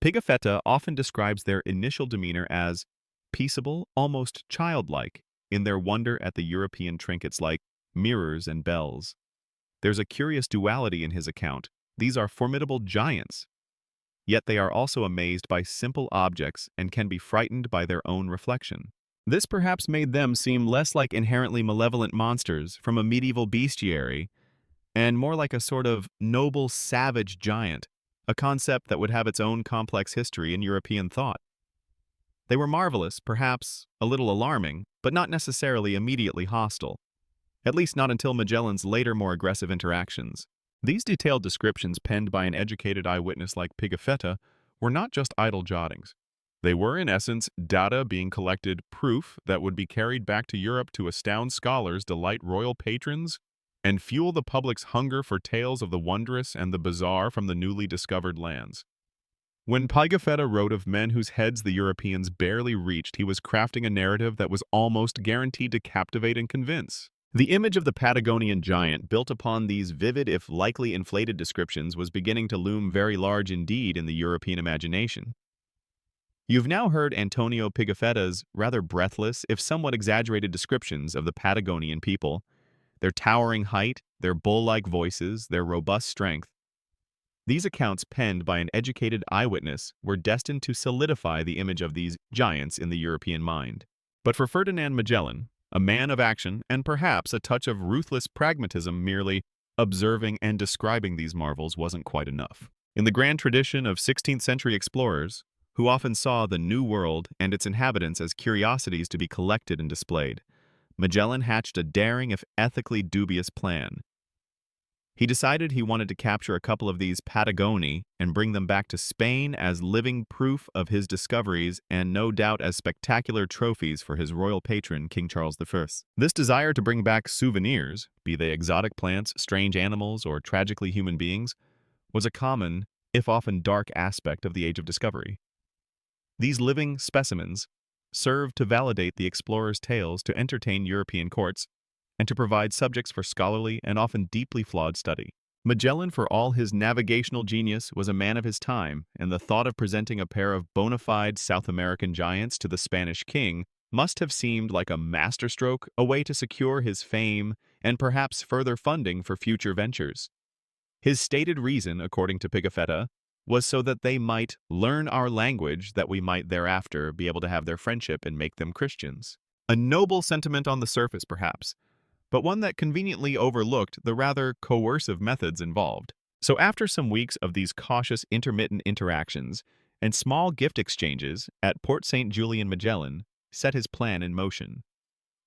Pigafetta often describes their initial demeanor as peaceable, almost childlike, in their wonder at the European trinkets like mirrors and bells. There's a curious duality in his account. These are formidable giants, yet they are also amazed by simple objects and can be frightened by their own reflection. This perhaps made them seem less like inherently malevolent monsters from a medieval bestiary and more like a sort of noble, savage giant, a concept that would have its own complex history in European thought. They were marvelous, perhaps a little alarming, but not necessarily immediately hostile, at least not until Magellan's later, more aggressive interactions. These detailed descriptions penned by an educated eyewitness like Pigafetta were not just idle jottings. They were, in essence, data being collected, proof that would be carried back to Europe to astound scholars, delight royal patrons, and fuel the public's hunger for tales of the wondrous and the bizarre from the newly discovered lands. When Pigafetta wrote of men whose heads the Europeans barely reached, he was crafting a narrative that was almost guaranteed to captivate and convince. The image of the Patagonian giant, built upon these vivid, if likely inflated descriptions, was beginning to loom very large indeed in the European imagination. You've now heard Antonio Pigafetta's rather breathless, if somewhat exaggerated descriptions of the Patagonian people, their towering height, their bull-like voices, their robust strength. These accounts, penned by an educated eyewitness, were destined to solidify the image of these giants in the European mind. But for Ferdinand Magellan, a man of action and perhaps a touch of ruthless pragmatism, merely observing and describing these marvels wasn't quite enough. In the grand tradition of 16th-century explorers, who often saw the New World and its inhabitants as curiosities to be collected and displayed, Magellan hatched a daring if ethically dubious plan. He decided he wanted to capture a couple of these Patagoni and bring them back to Spain as living proof of his discoveries and no doubt as spectacular trophies for his royal patron, King Charles I. This desire to bring back souvenirs, be they exotic plants, strange animals, or tragically human beings, was a common, if often dark, aspect of the Age of Discovery. These living specimens served to validate the explorers' tales, to entertain European courts, and to provide subjects for scholarly and often deeply flawed study. Magellan, for all his navigational genius, was a man of his time, and the thought of presenting a pair of bona fide South American giants to the Spanish king must have seemed like a masterstroke, a way to secure his fame and perhaps further funding for future ventures. His stated reason, according to Pigafetta, was so that they might learn our language, that we might thereafter be able to have their friendship and make them Christians. A noble sentiment on the surface, perhaps, but one that conveniently overlooked the rather coercive methods involved. So after some weeks of these cautious, intermittent interactions and small gift exchanges at Port St. Julian, Magellan set his plan in motion.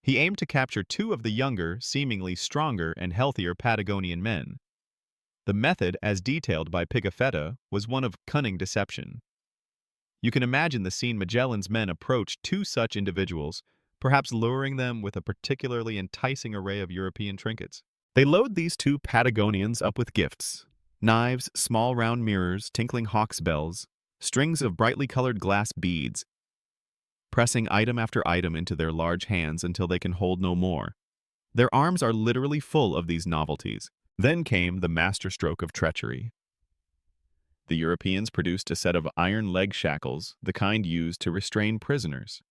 He aimed to capture two of the younger, seemingly stronger and healthier Patagonian men. The method, as detailed by Pigafetta, was one of cunning deception. You can imagine the scene. Magellan's men approached two such individuals, perhaps luring them with a particularly enticing array of European trinkets. They load these two Patagonians up with gifts: knives, small round mirrors, tinkling hawk's bells, strings of brightly colored glass beads, pressing item after item into their large hands until they can hold no more. Their arms are literally full of these novelties. Then came the masterstroke of treachery. The Europeans produced a set of iron leg shackles, the kind used to restrain prisoners.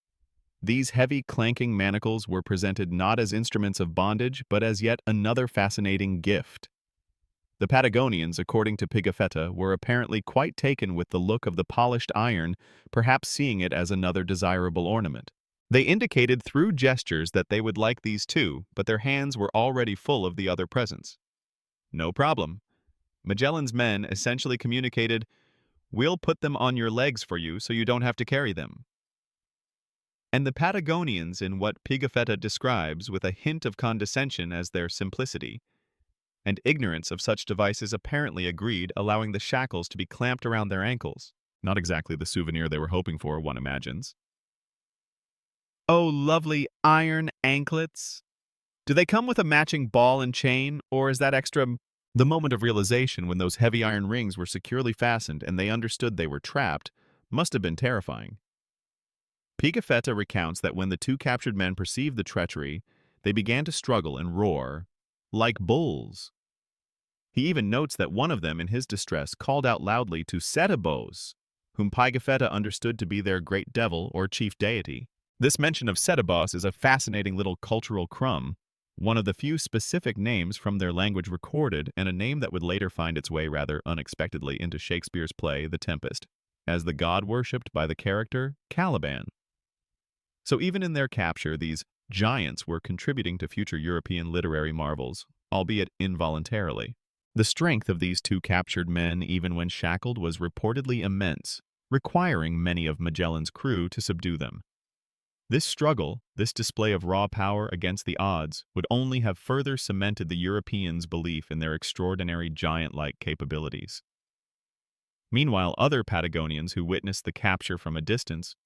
These heavy, clanking manacles were presented not as instruments of bondage, but as yet another fascinating gift. The Patagonians, according to Pigafetta, were apparently quite taken with the look of the polished iron, perhaps seeing it as another desirable ornament. They indicated through gestures that they would like these too, but their hands were already full of the other presents. No problem. Magellan's men essentially communicated, "We'll put them on your legs for you so you don't have to carry them." and the Patagonians in what Pigafetta describes with a hint of condescension as their simplicity, and ignorance of such devices apparently agreed, allowing the shackles to be clamped around their ankles. Not exactly the souvenir they were hoping for, one imagines. Oh, lovely iron anklets! Do they come with a matching ball and chain, or is that extra? The moment of realization when those heavy iron rings were securely fastened and they understood they were trapped must have been terrifying. Pigafetta recounts that when the two captured men perceived the treachery, they began to struggle and roar, like bulls. He even notes that one of them, in his distress, called out loudly to Setebos, whom Pigafetta understood to be their great devil or chief deity. This mention of Setebos is a fascinating little cultural crumb, one of the few specific names from their language recorded, and a name that would later find its way rather unexpectedly into Shakespeare's play The Tempest, as the god worshipped by the character Caliban. So even in their capture, these giants were contributing to future European literary marvels, albeit involuntarily. The strength of these two captured men, even when shackled, was reportedly immense, requiring many of Magellan's crew to subdue them. This struggle, this display of raw power against the odds, would only have further cemented the Europeans' belief in their extraordinary giant-like capabilities. Meanwhile, other Patagonians who witnessed the capture from a distance,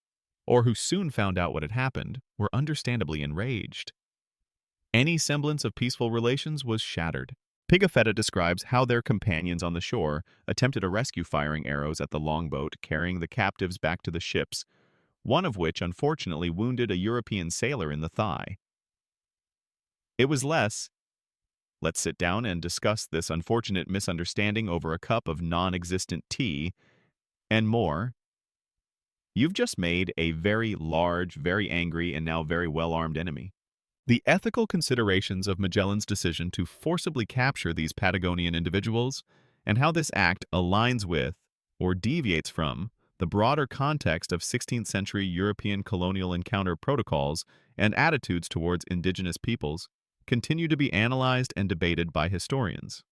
or who soon found out what had happened, were understandably enraged. Any semblance of peaceful relations was shattered. Pigafetta describes how their companions on the shore attempted a rescue, firing arrows at the longboat carrying the captives back to the ships, one of which unfortunately wounded a European sailor in the thigh. It was less, "Let's sit down and discuss this unfortunate misunderstanding over a cup of non-existent tea," and more, "You've just made a very large, very angry, and now very well-armed enemy." The ethical considerations of Magellan's decision to forcibly capture these Patagonian individuals, and how this act aligns with, or deviates from, the broader context of 16th century European colonial encounter protocols and attitudes towards indigenous peoples, continue to be analyzed and debated by historians.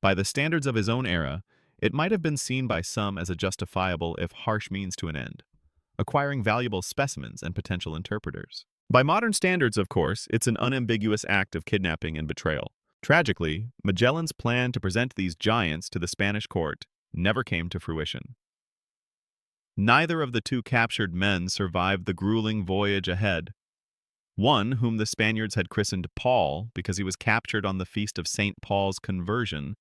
By the standards of his own era, it might have been seen by some as a justifiable, if harsh, means to an end, acquiring valuable specimens and potential interpreters. By modern standards, of course, it's an unambiguous act of kidnapping and betrayal. Tragically, Magellan's plan to present these giants to the Spanish court never came to fruition. Neither of the two captured men survived the grueling voyage ahead. One, whom the Spaniards had christened Paul because he was captured on the feast of St. Paul's Conversion,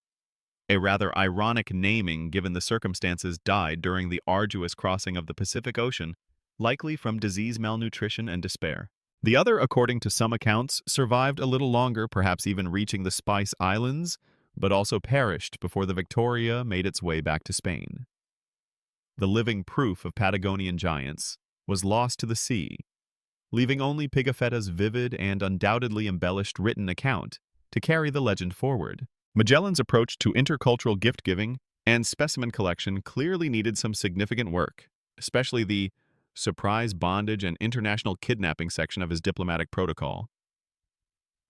a rather ironic naming given the circumstances, died during the arduous crossing of the Pacific Ocean, likely from disease, malnutrition, and despair. The other, according to some accounts, survived a little longer, perhaps even reaching the Spice Islands, but also perished before the Victoria made its way back to Spain. The living proof of Patagonian giants was lost to the sea, leaving only Pigafetta's vivid and undoubtedly embellished written account to carry the legend forward. Magellan's approach to intercultural gift-giving and specimen collection clearly needed some significant work, especially the surprise bondage and international kidnapping section of his diplomatic protocol.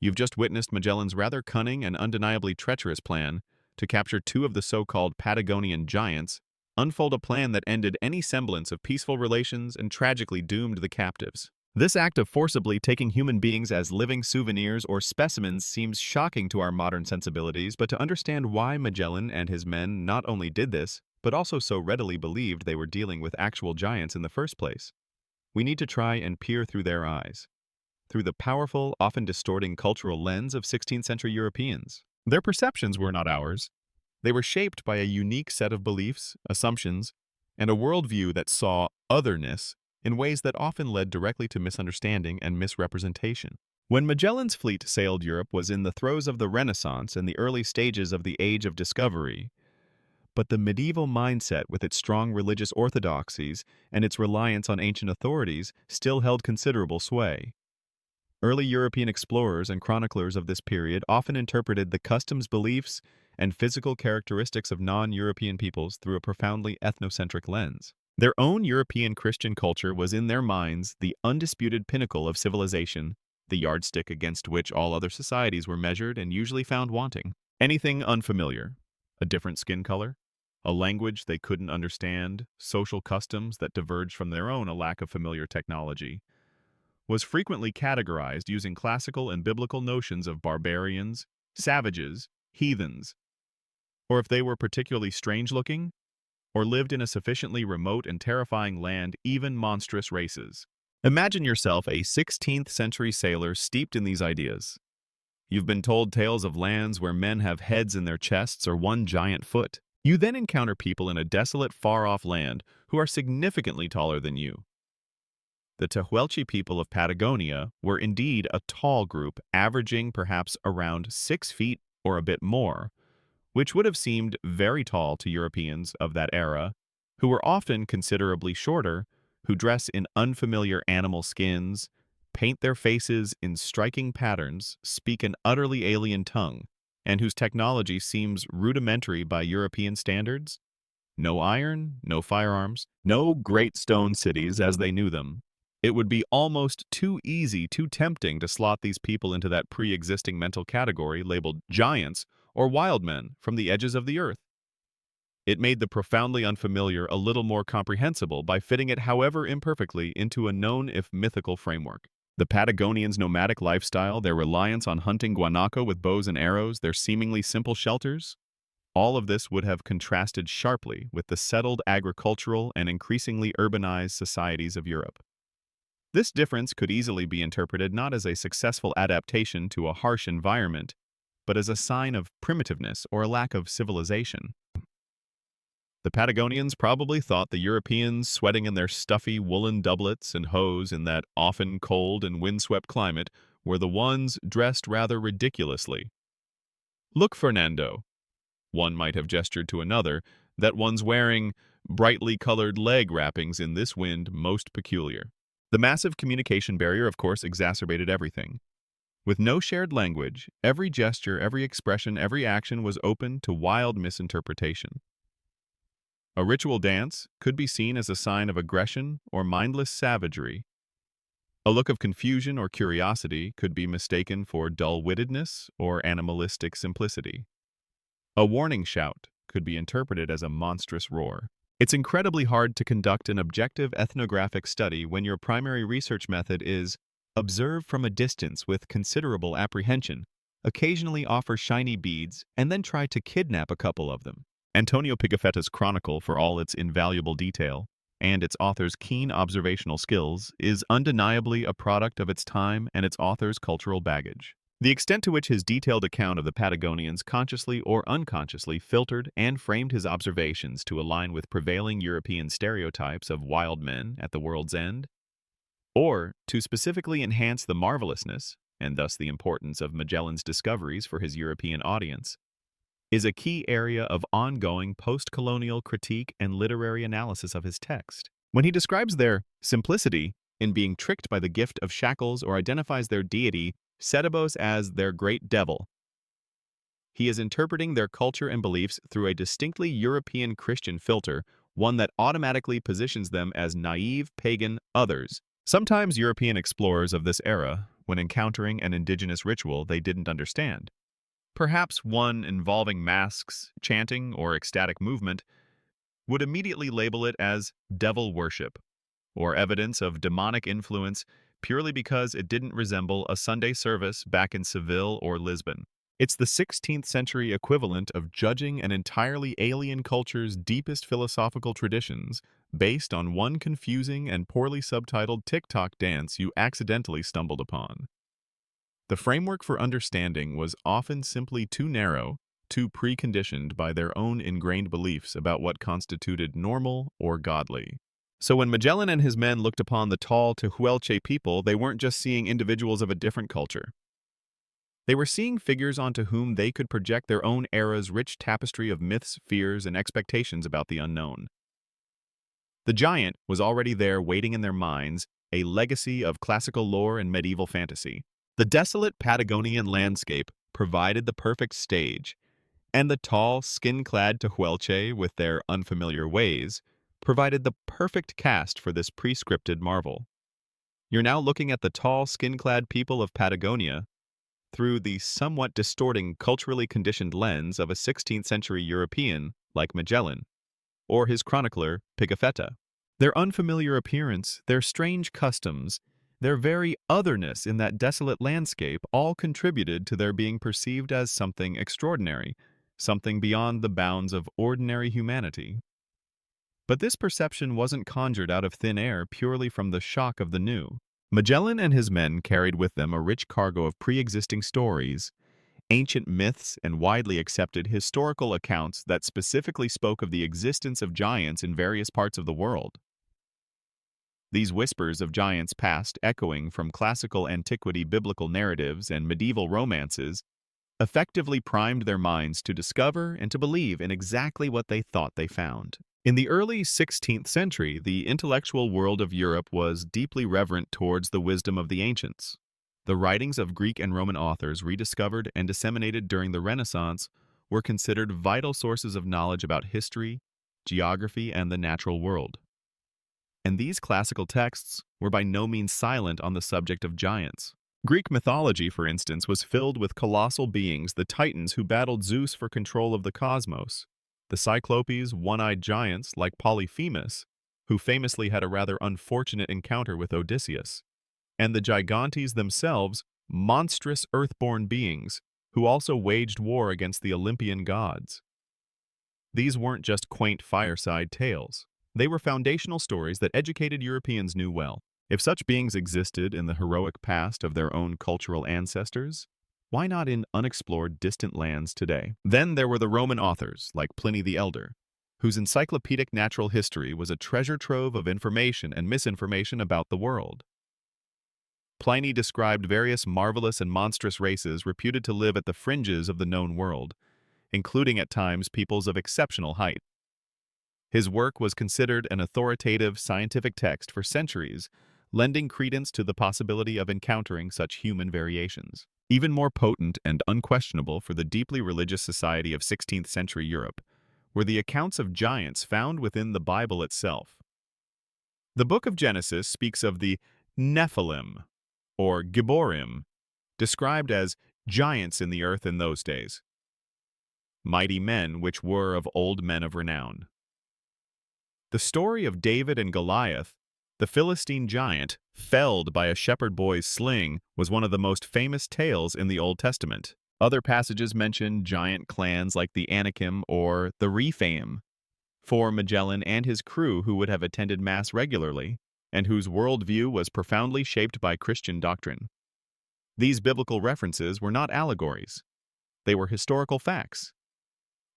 You've just witnessed Magellan's rather cunning and undeniably treacherous plan to capture two of the so-called Patagonian giants, unfold a plan that ended any semblance of peaceful relations and tragically doomed the captives. This act of forcibly taking human beings as living souvenirs or specimens seems shocking to our modern sensibilities, but to understand why Magellan and his men not only did this, but also so readily believed they were dealing with actual giants in the first place, we need to try and peer through their eyes, through the powerful, often distorting cultural lens of 16th century Europeans. Their perceptions were not ours. They were shaped by a unique set of beliefs, assumptions, and a worldview that saw otherness in ways that often led directly to misunderstanding and misrepresentation. When Magellan's fleet sailed, Europe was in the throes of the Renaissance and the early stages of the Age of Discovery. But the medieval mindset, with its strong religious orthodoxies and its reliance on ancient authorities, still held considerable sway. Early European explorers and chroniclers of this period often interpreted the customs, beliefs, and physical characteristics of non-European peoples through a profoundly ethnocentric lens. Their own European Christian culture was in their minds the undisputed pinnacle of civilization, the yardstick against which all other societies were measured and usually found wanting. Anything unfamiliar, a different skin color, a language they couldn't understand, social customs that diverged from their own, a lack of familiar technology, was frequently categorized using classical and biblical notions of barbarians, savages, heathens, or if they were particularly strange-looking, or lived in a sufficiently remote and terrifying land, even monstrous races. Imagine yourself a 16th century sailor steeped in these ideas. You've been told tales of lands where men have heads in their chests or one giant foot. You then encounter people in a desolate, far-off land who are significantly taller than you. The Tehuelche people of Patagonia were indeed a tall group, averaging perhaps around 6 feet or a bit more, which would have seemed very tall to Europeans of that era, who were often considerably shorter, who dress in unfamiliar animal skins, paint their faces in striking patterns, speak an utterly alien tongue, and whose technology seems rudimentary by European standards. No iron, no firearms, no great stone cities as they knew them. It would be almost too easy, too tempting to slot these people into that pre-existing mental category labeled giants or wild men from the edges of the earth. It made the profoundly unfamiliar a little more comprehensible by fitting it, however imperfectly, into a known if mythical framework. The Patagonians' nomadic lifestyle, their reliance on hunting guanaco with bows and arrows, their seemingly simple shelters, all of this would have contrasted sharply with the settled agricultural and increasingly urbanized societies of Europe. This difference could easily be interpreted not as a successful adaptation to a harsh environment, but as a sign of primitiveness or a lack of civilization. The Patagonians probably thought the Europeans sweating in their stuffy woolen doublets and hose in that often cold and windswept climate were the ones dressed rather ridiculously. "Look, Fernando," one might have gestured to another, "that one's wearing brightly colored leg wrappings in this wind most peculiar." The massive communication barrier, of course, exacerbated everything. With no shared language, every gesture, every expression, every action was open to wild misinterpretation. A ritual dance could be seen as a sign of aggression or mindless savagery. A look of confusion or curiosity could be mistaken for dull-wittedness or animalistic simplicity. A warning shout could be interpreted as a monstrous roar. It's incredibly hard to conduct an objective ethnographic study when your primary research method is observe from a distance with considerable apprehension, occasionally offer shiny beads, and then try to kidnap a couple of them. Antonio Pigafetta's chronicle, for all its invaluable detail, and its author's keen observational skills, is undeniably a product of its time and its author's cultural baggage. The extent to which his detailed account of the Patagonians consciously or unconsciously filtered and framed his observations to align with prevailing European stereotypes of wild men at the world's end, or to specifically enhance the marvelousness, and thus the importance of Magellan's discoveries for his European audience, is a key area of ongoing post-colonial critique and literary analysis of his text. When he describes their simplicity in being tricked by the gift of shackles or identifies their deity, Setebos, as their great devil, he is interpreting their culture and beliefs through a distinctly European Christian filter, one that automatically positions them as naive, pagan others. Sometimes European explorers of this era, when encountering an indigenous ritual they didn't understand, perhaps one involving masks, chanting, or ecstatic movement, would immediately label it as devil worship, or evidence of demonic influence purely because it didn't resemble a Sunday service back in Seville or Lisbon. It's the 16th century equivalent of judging an entirely alien culture's deepest philosophical traditions based on one confusing and poorly subtitled TikTok dance you accidentally stumbled upon. The framework for understanding was often simply too narrow, too preconditioned by their own ingrained beliefs about what constituted normal or godly. So when Magellan and his men looked upon the tall Tehuelche people, they weren't just seeing individuals of a different culture. They were seeing figures onto whom they could project their own era's rich tapestry of myths, fears, and expectations about the unknown. The giant was already there waiting in their minds, a legacy of classical lore and medieval fantasy. The desolate Patagonian landscape provided the perfect stage, and the tall, skin-clad Tehuelche, with their unfamiliar ways, provided the perfect cast for this pre-scripted marvel. You're now looking at the tall, skin-clad people of Patagonia through the somewhat distorting, culturally conditioned lens of a 16th century European like Magellan, or his chronicler, Pigafetta. Their unfamiliar appearance, their strange customs, Their very otherness in that desolate landscape all contributed to their being perceived as something extraordinary, something beyond the bounds of ordinary humanity. But this perception wasn't conjured out of thin air purely from the shock of the new. Magellan and his men carried with them a rich cargo of pre-existing stories, ancient myths, and widely accepted historical accounts that specifically spoke of the existence of giants in various parts of the world. These whispers of giants passed echoing from classical antiquity biblical narratives and medieval romances effectively primed their minds to discover and to believe in exactly what they thought they found. In the early 16th century, the intellectual world of Europe was deeply reverent towards the wisdom of the ancients. The writings of Greek and Roman authors rediscovered and disseminated during the Renaissance were considered vital sources of knowledge about history, geography, and the natural world. And these classical texts were by no means silent on the subject of giants. Greek mythology, for instance, was filled with colossal beings, the Titans who battled Zeus for control of the cosmos, the Cyclopes, one-eyed giants like Polyphemus, who famously had a rather unfortunate encounter with Odysseus, and the Gigantes themselves, monstrous earthborn beings, who also waged war against the Olympian gods. These weren't just quaint fireside tales. They were foundational stories that educated Europeans knew well. If such beings existed in the heroic past of their own cultural ancestors, why not in unexplored distant lands today? Then there were the Roman authors, like Pliny the Elder, whose encyclopedic natural history was a treasure trove of information and misinformation about the world. Pliny described various marvelous and monstrous races reputed to live at the fringes of the known world, including at times peoples of exceptional height. His work was considered an authoritative scientific text for centuries, lending credence to the possibility of encountering such human variations. Even more potent and unquestionable for the deeply religious society of 16th century Europe were the accounts of giants found within the Bible itself. The book of Genesis speaks of the Nephilim, or Gibborim, described as giants in the earth in those days, mighty men which were of old men of renown. The story of David and Goliath, the Philistine giant, felled by a shepherd boy's sling, was one of the most famous tales in the Old Testament. Other passages mention giant clans like the Anakim or the Rephaim, for Magellan and his crew who would have attended Mass regularly, and whose worldview was profoundly shaped by Christian doctrine. These biblical references were not allegories. They were historical facts.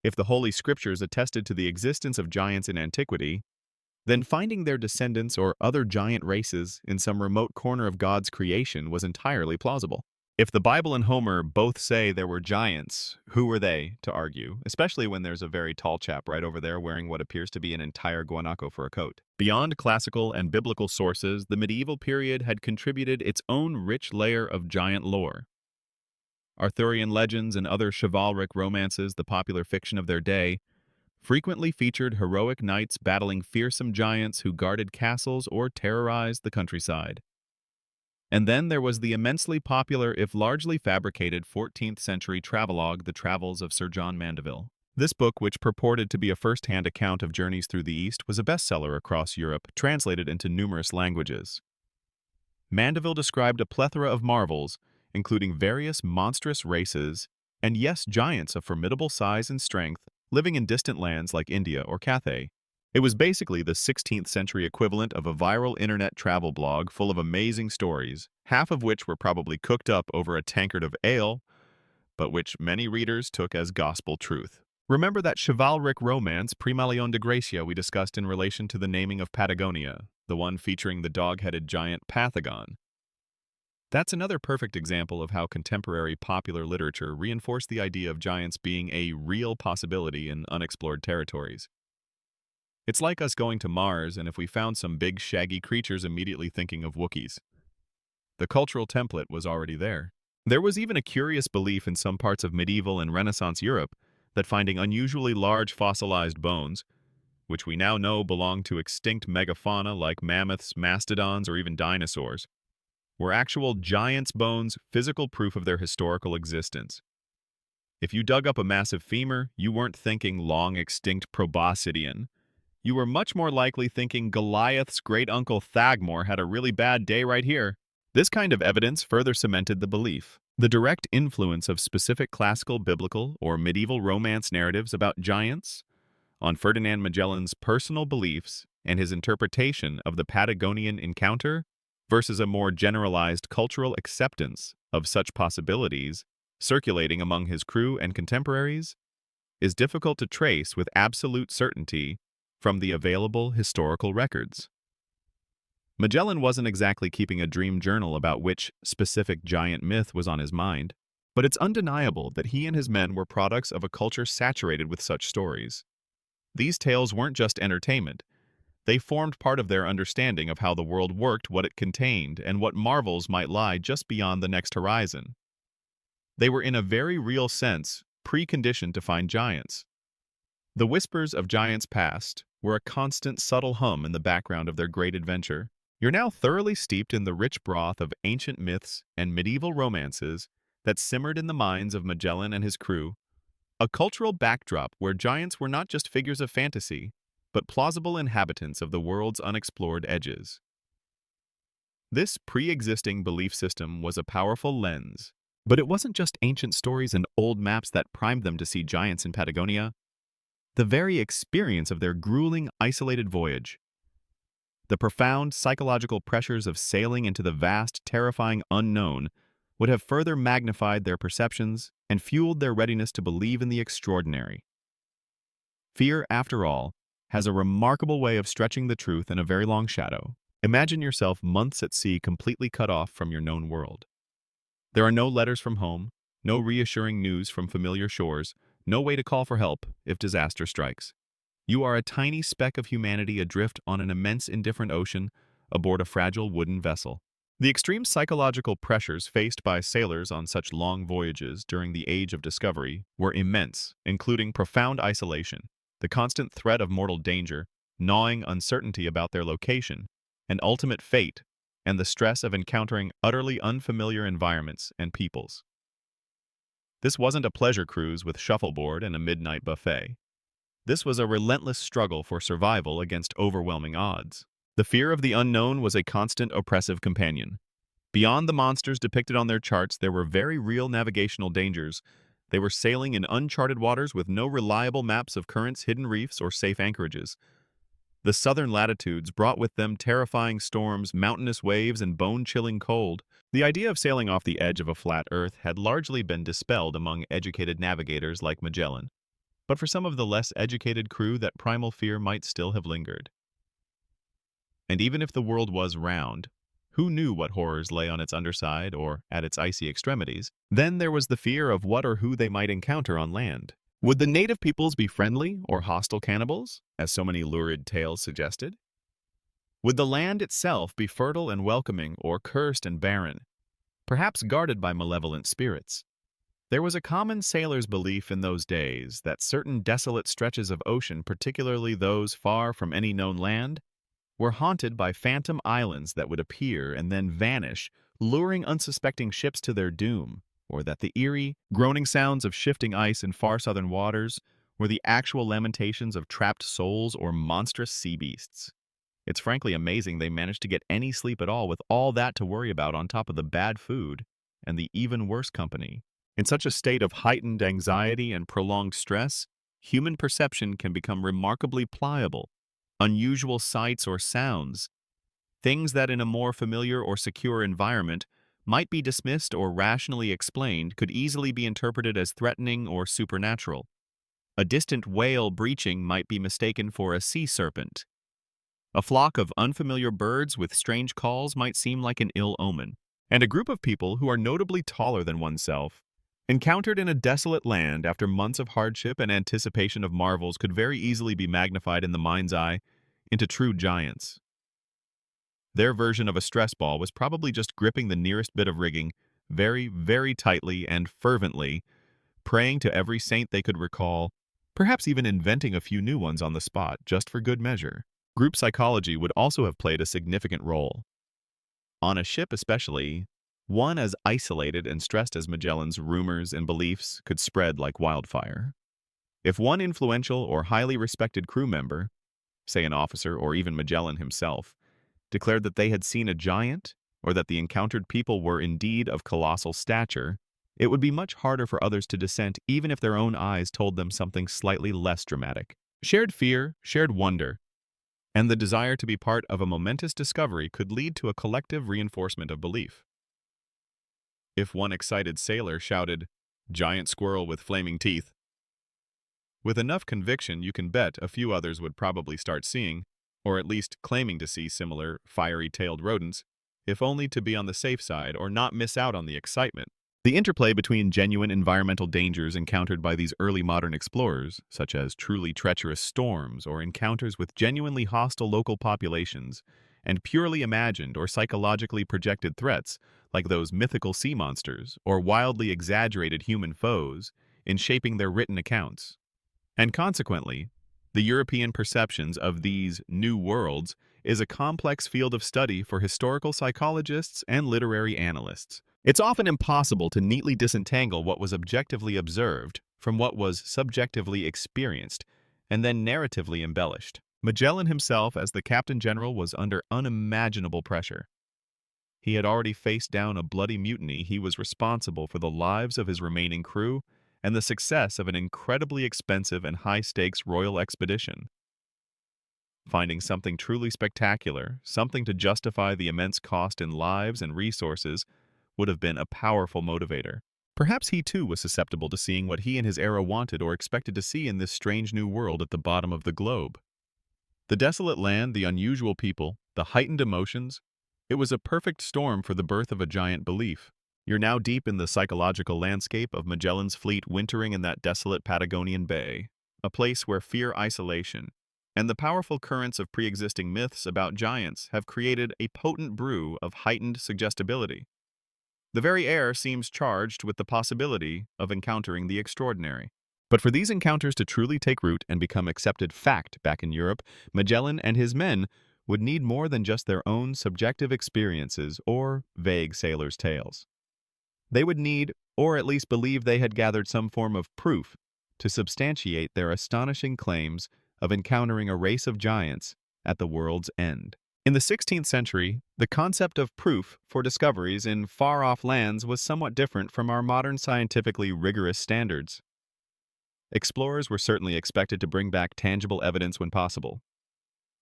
If the Holy Scriptures attested to the existence of giants in antiquity, then finding their descendants or other giant races in some remote corner of God's creation was entirely plausible. If the Bible and Homer both say there were giants, who were they to argue, especially when there's a very tall chap right over there wearing what appears to be an entire guanaco for a coat? Beyond classical and biblical sources, the medieval period had contributed its own rich layer of giant lore. Arthurian legends and other chivalric romances, the popular fiction of their day, frequently featured heroic knights battling fearsome giants who guarded castles or terrorized the countryside. And then there was the immensely popular, if largely fabricated, 14th century travelogue, The Travels of Sir John Mandeville. This book, which purported to be a first-hand account of journeys through the East, was a bestseller across Europe, translated into numerous languages. Mandeville described a plethora of marvels, including various monstrous races, and yes, giants of formidable size and strength, living in distant lands like India or Cathay. It was basically the 16th century equivalent of a viral internet travel blog full of amazing stories, half of which were probably cooked up over a tankard of ale, but which many readers took as gospel truth. Remember that chivalric romance, Prima Leon de Gracia, we discussed in relation to the naming of Patagonia, the one featuring the dog-headed giant Patagonian? That's another perfect example of how contemporary popular literature reinforced the idea of giants being a real possibility in unexplored territories. It's like us going to Mars and if we found some big shaggy creatures immediately thinking of Wookiees. The cultural template was already there. There was even a curious belief in some parts of medieval and Renaissance Europe that finding unusually large fossilized bones, which we now know belonged to extinct megafauna like mammoths, mastodons, or even dinosaurs, were actual giants' bones, physical proof of their historical existence. If you dug up a massive femur, you weren't thinking long-extinct proboscidean. You were much more likely thinking Goliath's great-uncle Thagmor had a really bad day right here. This kind of evidence further cemented the belief. The direct influence of specific classical, biblical, or medieval romance narratives about giants on Ferdinand Magellan's personal beliefs and his interpretation of the Patagonian encounter versus a more generalized cultural acceptance of such possibilities circulating among his crew and contemporaries is difficult to trace with absolute certainty from the available historical records. Magellan wasn't exactly keeping a dream journal about which specific giant myth was on his mind, but it's undeniable that he and his men were products of a culture saturated with such stories. These tales weren't just entertainment. They formed part of their understanding of how the world worked, what it contained, and what marvels might lie just beyond the next horizon. They were, in a very real sense, preconditioned to find giants. The whispers of giants past were a constant, subtle hum in the background of their great adventure. You're now thoroughly steeped in the rich broth of ancient myths and medieval romances that simmered in the minds of Magellan and his crew, a cultural backdrop where giants were not just figures of fantasy, but plausible inhabitants of the world's unexplored edges. This pre-existing belief system was a powerful lens, but it wasn't just ancient stories and old maps that primed them to see giants in Patagonia. The very experience of their grueling, isolated voyage, the profound psychological pressures of sailing into the vast, terrifying unknown would have further magnified their perceptions and fueled their readiness to believe in the extraordinary. Fear, after all, has a remarkable way of stretching the truth in a very long shadow. Imagine yourself months at sea, completely cut off from your known world. There are no letters from home, no reassuring news from familiar shores, no way to call for help if disaster strikes. You are a tiny speck of humanity adrift on an immense indifferent ocean aboard a fragile wooden vessel. The extreme psychological pressures faced by sailors on such long voyages during the Age of Discovery were immense, including profound isolation, the constant threat of mortal danger, gnawing uncertainty about their location, and ultimate fate, and the stress of encountering utterly unfamiliar environments and peoples. This wasn't a pleasure cruise with shuffleboard and a midnight buffet. This was a relentless struggle for survival against overwhelming odds. The fear of the unknown was a constant oppressive companion. Beyond the monsters depicted on their charts, there were very real navigational dangers. They were sailing in uncharted waters with no reliable maps of currents, hidden reefs, or safe anchorages. The southern latitudes brought with them terrifying storms, mountainous waves, and bone-chilling cold. The idea of sailing off the edge of a flat Earth had largely been dispelled among educated navigators like Magellan. But for some of the less educated crew, that primal fear might still have lingered. And even if the world was round, who knew what horrors lay on its underside or at its icy extremities? Then there was the fear of what or who they might encounter on land. Would the native peoples be friendly or hostile cannibals, as so many lurid tales suggested? Would the land itself be fertile and welcoming or cursed and barren, perhaps guarded by malevolent spirits? There was a common sailor's belief in those days that certain desolate stretches of ocean, particularly those far from any known land, were haunted by phantom islands that would appear and then vanish, luring unsuspecting ships to their doom, or that the eerie, groaning sounds of shifting ice in far southern waters were the actual lamentations of trapped souls or monstrous sea beasts. It's frankly amazing they managed to get any sleep at all with all that to worry about on top of the bad food and the even worse company. In such a state of heightened anxiety and prolonged stress, human perception can become remarkably pliable. Unusual sights or sounds, things that in a more familiar or secure environment might be dismissed or rationally explained, could easily be interpreted as threatening or supernatural. A distant whale breaching might be mistaken for a sea serpent. A flock of unfamiliar birds with strange calls might seem like an ill omen. And a group of people who are notably taller than oneself, encountered in a desolate land after months of hardship and anticipation of marvels, could very easily be magnified in the mind's eye into true giants. Their version of a stress ball was probably just gripping the nearest bit of rigging very, very tightly and fervently, praying to every saint they could recall, perhaps even inventing a few new ones on the spot just for good measure. Group psychology would also have played a significant role. On a ship especially, one as isolated and stressed as Magellan's, rumors and beliefs could spread like wildfire. If one influential or highly respected crew member, say an officer or even Magellan himself, declared that they had seen a giant, or that the encountered people were indeed of colossal stature, it would be much harder for others to dissent even if their own eyes told them something slightly less dramatic. Shared fear, shared wonder, and the desire to be part of a momentous discovery could lead to a collective reinforcement of belief. If one excited sailor shouted, "Giant squirrel with flaming teeth," with enough conviction you can bet a few others would probably start seeing, or at least claiming to see similar fiery-tailed rodents, if only to be on the safe side or not miss out on the excitement. The interplay between genuine environmental dangers encountered by these early modern explorers, such as truly treacherous storms or encounters with genuinely hostile local populations, and purely imagined or psychologically projected threats, like those mythical sea monsters or wildly exaggerated human foes, in shaping their written accounts. And consequently, the European perceptions of these new worlds is a complex field of study for historical psychologists and literary analysts. It's often impossible to neatly disentangle what was objectively observed from what was subjectively experienced and then narratively embellished. Magellan himself, as the Captain General, was under unimaginable pressure. He had already faced down a bloody mutiny. He was responsible for the lives of his remaining crew and the success of an incredibly expensive and high-stakes royal expedition. Finding something truly spectacular, something to justify the immense cost in lives and resources, would have been a powerful motivator. Perhaps he too was susceptible to seeing what he and his era wanted or expected to see in this strange new world at the bottom of the globe. The desolate land, the unusual people, the heightened emotions, it was a perfect storm for the birth of a giant belief. You're now deep in the psychological landscape of Magellan's fleet wintering in that desolate Patagonian bay, a place where fear, isolation, and the powerful currents of pre-existing myths about giants have created a potent brew of heightened suggestibility. The very air seems charged with the possibility of encountering the extraordinary. But for these encounters to truly take root and become accepted fact back in Europe, Magellan and his men would need more than just their own subjective experiences or vague sailors' tales. They would need, or at least believe they had gathered some form of proof to substantiate their astonishing claims of encountering a race of giants at the world's end. In the 16th century, the concept of proof for discoveries in far-off lands was somewhat different from our modern scientifically rigorous standards. Explorers were certainly expected to bring back tangible evidence when possible.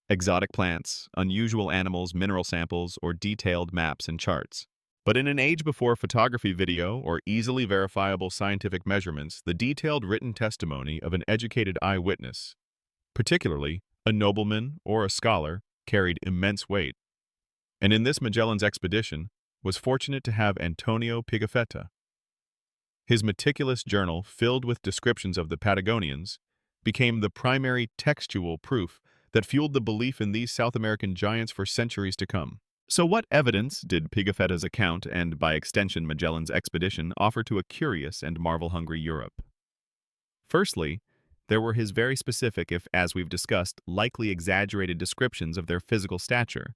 Exotic plants, unusual animals, mineral samples, or detailed maps and charts. But in an age before photography, video, or easily verifiable scientific measurements, the detailed written testimony of an educated eyewitness, particularly a nobleman or a scholar, carried immense weight. And in this Magellan's expedition was fortunate to have Antonio Pigafetta. His meticulous journal, filled with descriptions of the Patagonians, became the primary textual proof that fueled the belief in these South American giants for centuries to come. So what evidence did Pigafetta's account, and by extension Magellan's expedition, offer to a curious and marvel-hungry Europe? Firstly, there were his very specific, if, as we've discussed, likely exaggerated descriptions of their physical stature.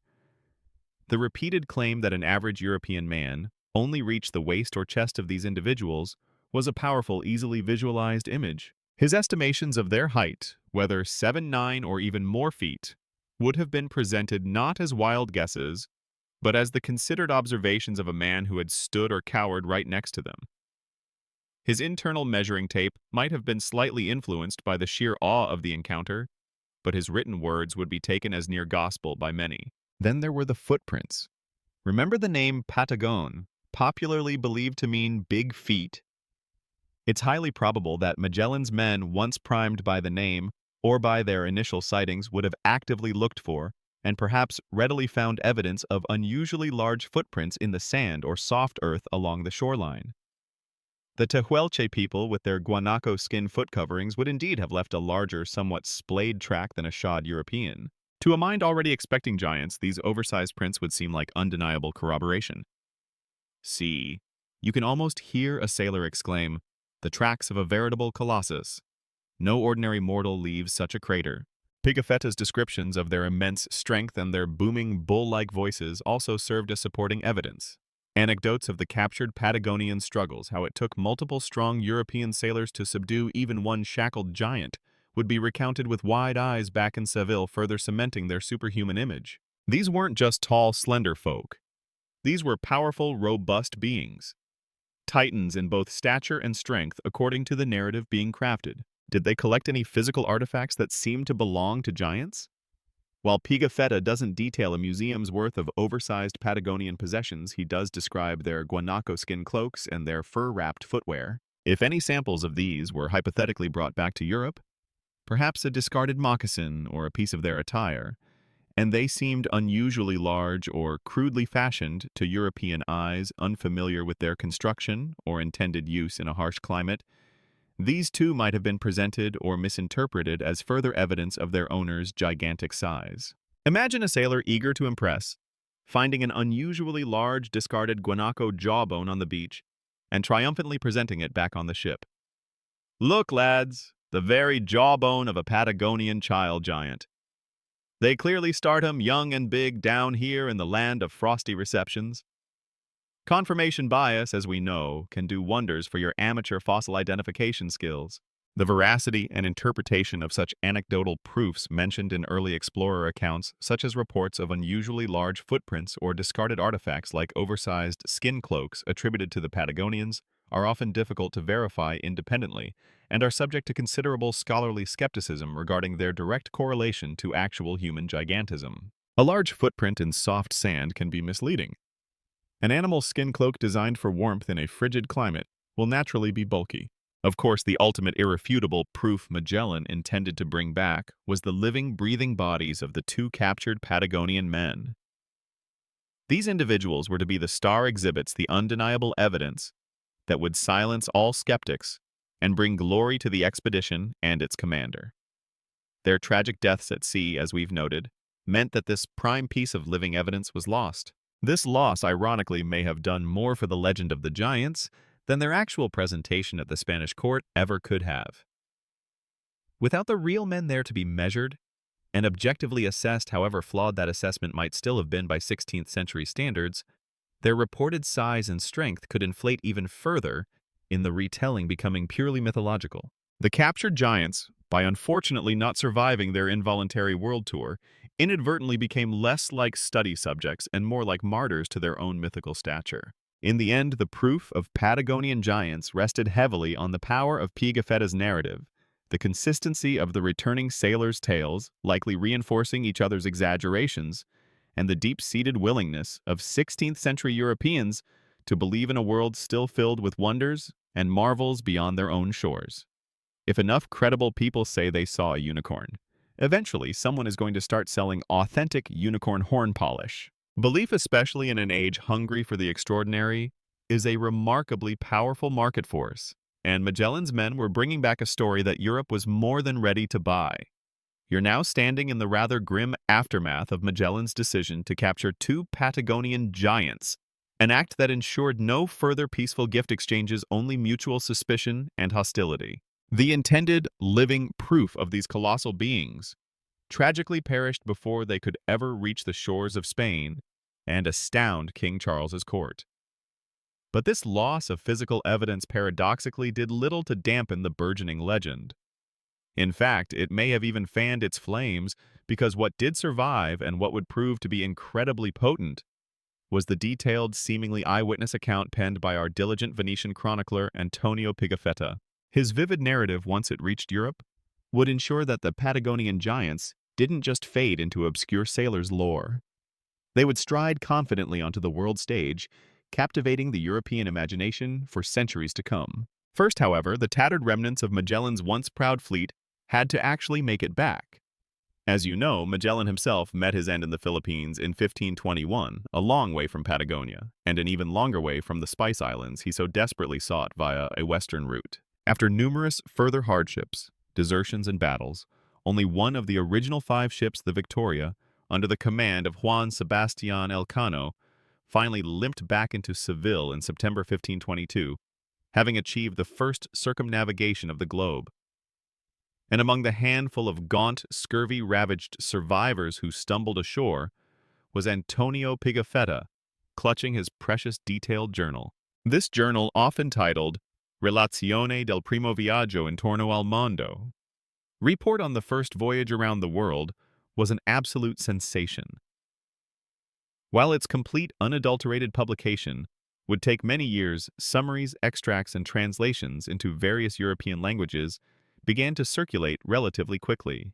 The repeated claim that an average European man only reached the waist or chest of these individuals was a powerful, easily visualized image. His estimations of their height, whether 7, 9, or even more feet, would have been presented not as wild guesses, but as the considered observations of a man who had stood or cowered right next to them. His internal measuring tape might have been slightly influenced by the sheer awe of the encounter, but his written words would be taken as near gospel by many. Then there were the footprints. Remember the name Patagon, popularly believed to mean big feet? It's highly probable that Magellan's men, once primed by the name or by their initial sightings, would have actively looked for and perhaps readily found evidence of unusually large footprints in the sand or soft earth along the shoreline. The Tehuelche people, with their guanaco skin foot coverings, would indeed have left a larger, somewhat splayed track than a shod European. To a mind already expecting giants, these oversized prints would seem like undeniable corroboration. See, you can almost hear a sailor exclaim, "The tracks of a veritable colossus." No ordinary mortal leaves such a crater. Pigafetta's descriptions of their immense strength and their booming, bull-like voices also served as supporting evidence. Anecdotes of the captured Patagonian struggles, how it took multiple strong European sailors to subdue even one shackled giant, would be recounted with wide eyes back in Seville, further cementing their superhuman image. These weren't just tall, slender folk. These were powerful, robust beings, titans in both stature and strength according to the narrative being crafted. Did they collect any physical artifacts that seemed to belong to giants? While Pigafetta doesn't detail a museum's worth of oversized Patagonian possessions, he does describe their guanaco skin cloaks and their fur-wrapped footwear. If any samples of these were hypothetically brought back to Europe, perhaps a discarded moccasin or a piece of their attire, and they seemed unusually large or crudely fashioned to European eyes unfamiliar with their construction or intended use in a harsh climate, these too might have been presented or misinterpreted as further evidence of their owner's gigantic size. Imagine a sailor eager to impress, finding an unusually large discarded guanaco jawbone on the beach and triumphantly presenting it back on the ship. Look, lads, the very jawbone of a Patagonian child giant. They clearly start 'em young and big down here in the land of frosty receptions. Confirmation bias, as we know, can do wonders for your amateur fossil identification skills. The veracity and interpretation of such anecdotal proofs mentioned in early explorer accounts, such as reports of unusually large footprints or discarded artifacts like oversized skin cloaks attributed to the Patagonians, are often difficult to verify independently and are subject to considerable scholarly skepticism regarding their direct correlation to actual human gigantism. A large footprint in soft sand can be misleading. An animal's skin cloak designed for warmth in a frigid climate will naturally be bulky. Of course, the ultimate irrefutable proof Magellan intended to bring back was the living, breathing bodies of the two captured Patagonian men. These individuals were to be the star exhibits, the undeniable evidence that would silence all skeptics and bring glory to the expedition and its commander. Their tragic deaths at sea, as we've noted, meant that this prime piece of living evidence was lost. This loss, ironically, may have done more for the legend of the giants than their actual presentation at the Spanish court ever could have. Without the real men there to be measured and objectively assessed, however flawed that assessment might still have been by 16th century standards, their reported size and strength could inflate even further in the retelling, becoming purely mythological. The captured giants, by unfortunately not surviving their involuntary world tour, inadvertently became less like study subjects and more like martyrs to their own mythical stature. In the end, the proof of Patagonian giants rested heavily on the power of Pigafetta's narrative, the consistency of the returning sailors' tales, likely reinforcing each other's exaggerations, and the deep-seated willingness of 16th century Europeans to believe in a world still filled with wonders and marvels beyond their own shores. If enough credible people say they saw a unicorn, eventually someone is going to start selling authentic unicorn horn polish. Belief, especially in an age hungry for the extraordinary, is a remarkably powerful market force, and Magellan's men were bringing back a story that Europe was more than ready to buy. You're now standing in the rather grim aftermath of Magellan's decision to capture two Patagonian giants, an act that ensured no further peaceful gift exchanges, only mutual suspicion and hostility. The intended living proof of these colossal beings tragically perished before they could ever reach the shores of Spain and astound King Charles's court. But this loss of physical evidence paradoxically did little to dampen the burgeoning legend. In fact, it may have even fanned its flames, because what did survive and what would prove to be incredibly potent was the detailed, seemingly eyewitness account penned by our diligent Venetian chronicler Antonio Pigafetta. His vivid narrative, once it reached Europe, would ensure that the Patagonian giants didn't just fade into obscure sailors' lore. They would stride confidently onto the world stage, captivating the European imagination for centuries to come. First, however, the tattered remnants of Magellan's once proud fleet had to actually make it back. As you know, Magellan himself met his end in the Philippines in 1521, a long way from Patagonia, and an even longer way from the Spice Islands he so desperately sought via a western route. After numerous further hardships, desertions, and battles, only one of the original 5 ships, the Victoria, under the command of Juan Sebastian Elcano, finally limped back into Seville in September 1522, having achieved the first circumnavigation of the globe. And among the handful of gaunt, scurvy-ravaged survivors who stumbled ashore was Antonio Pigafetta, clutching his precious detailed journal. This journal, often titled Relazione del primo viaggio intorno al mondo, Report on the First Voyage Around the World, was an absolute sensation. While its complete, unadulterated publication would take many years, summaries, extracts, and translations into various European languages began to circulate relatively quickly.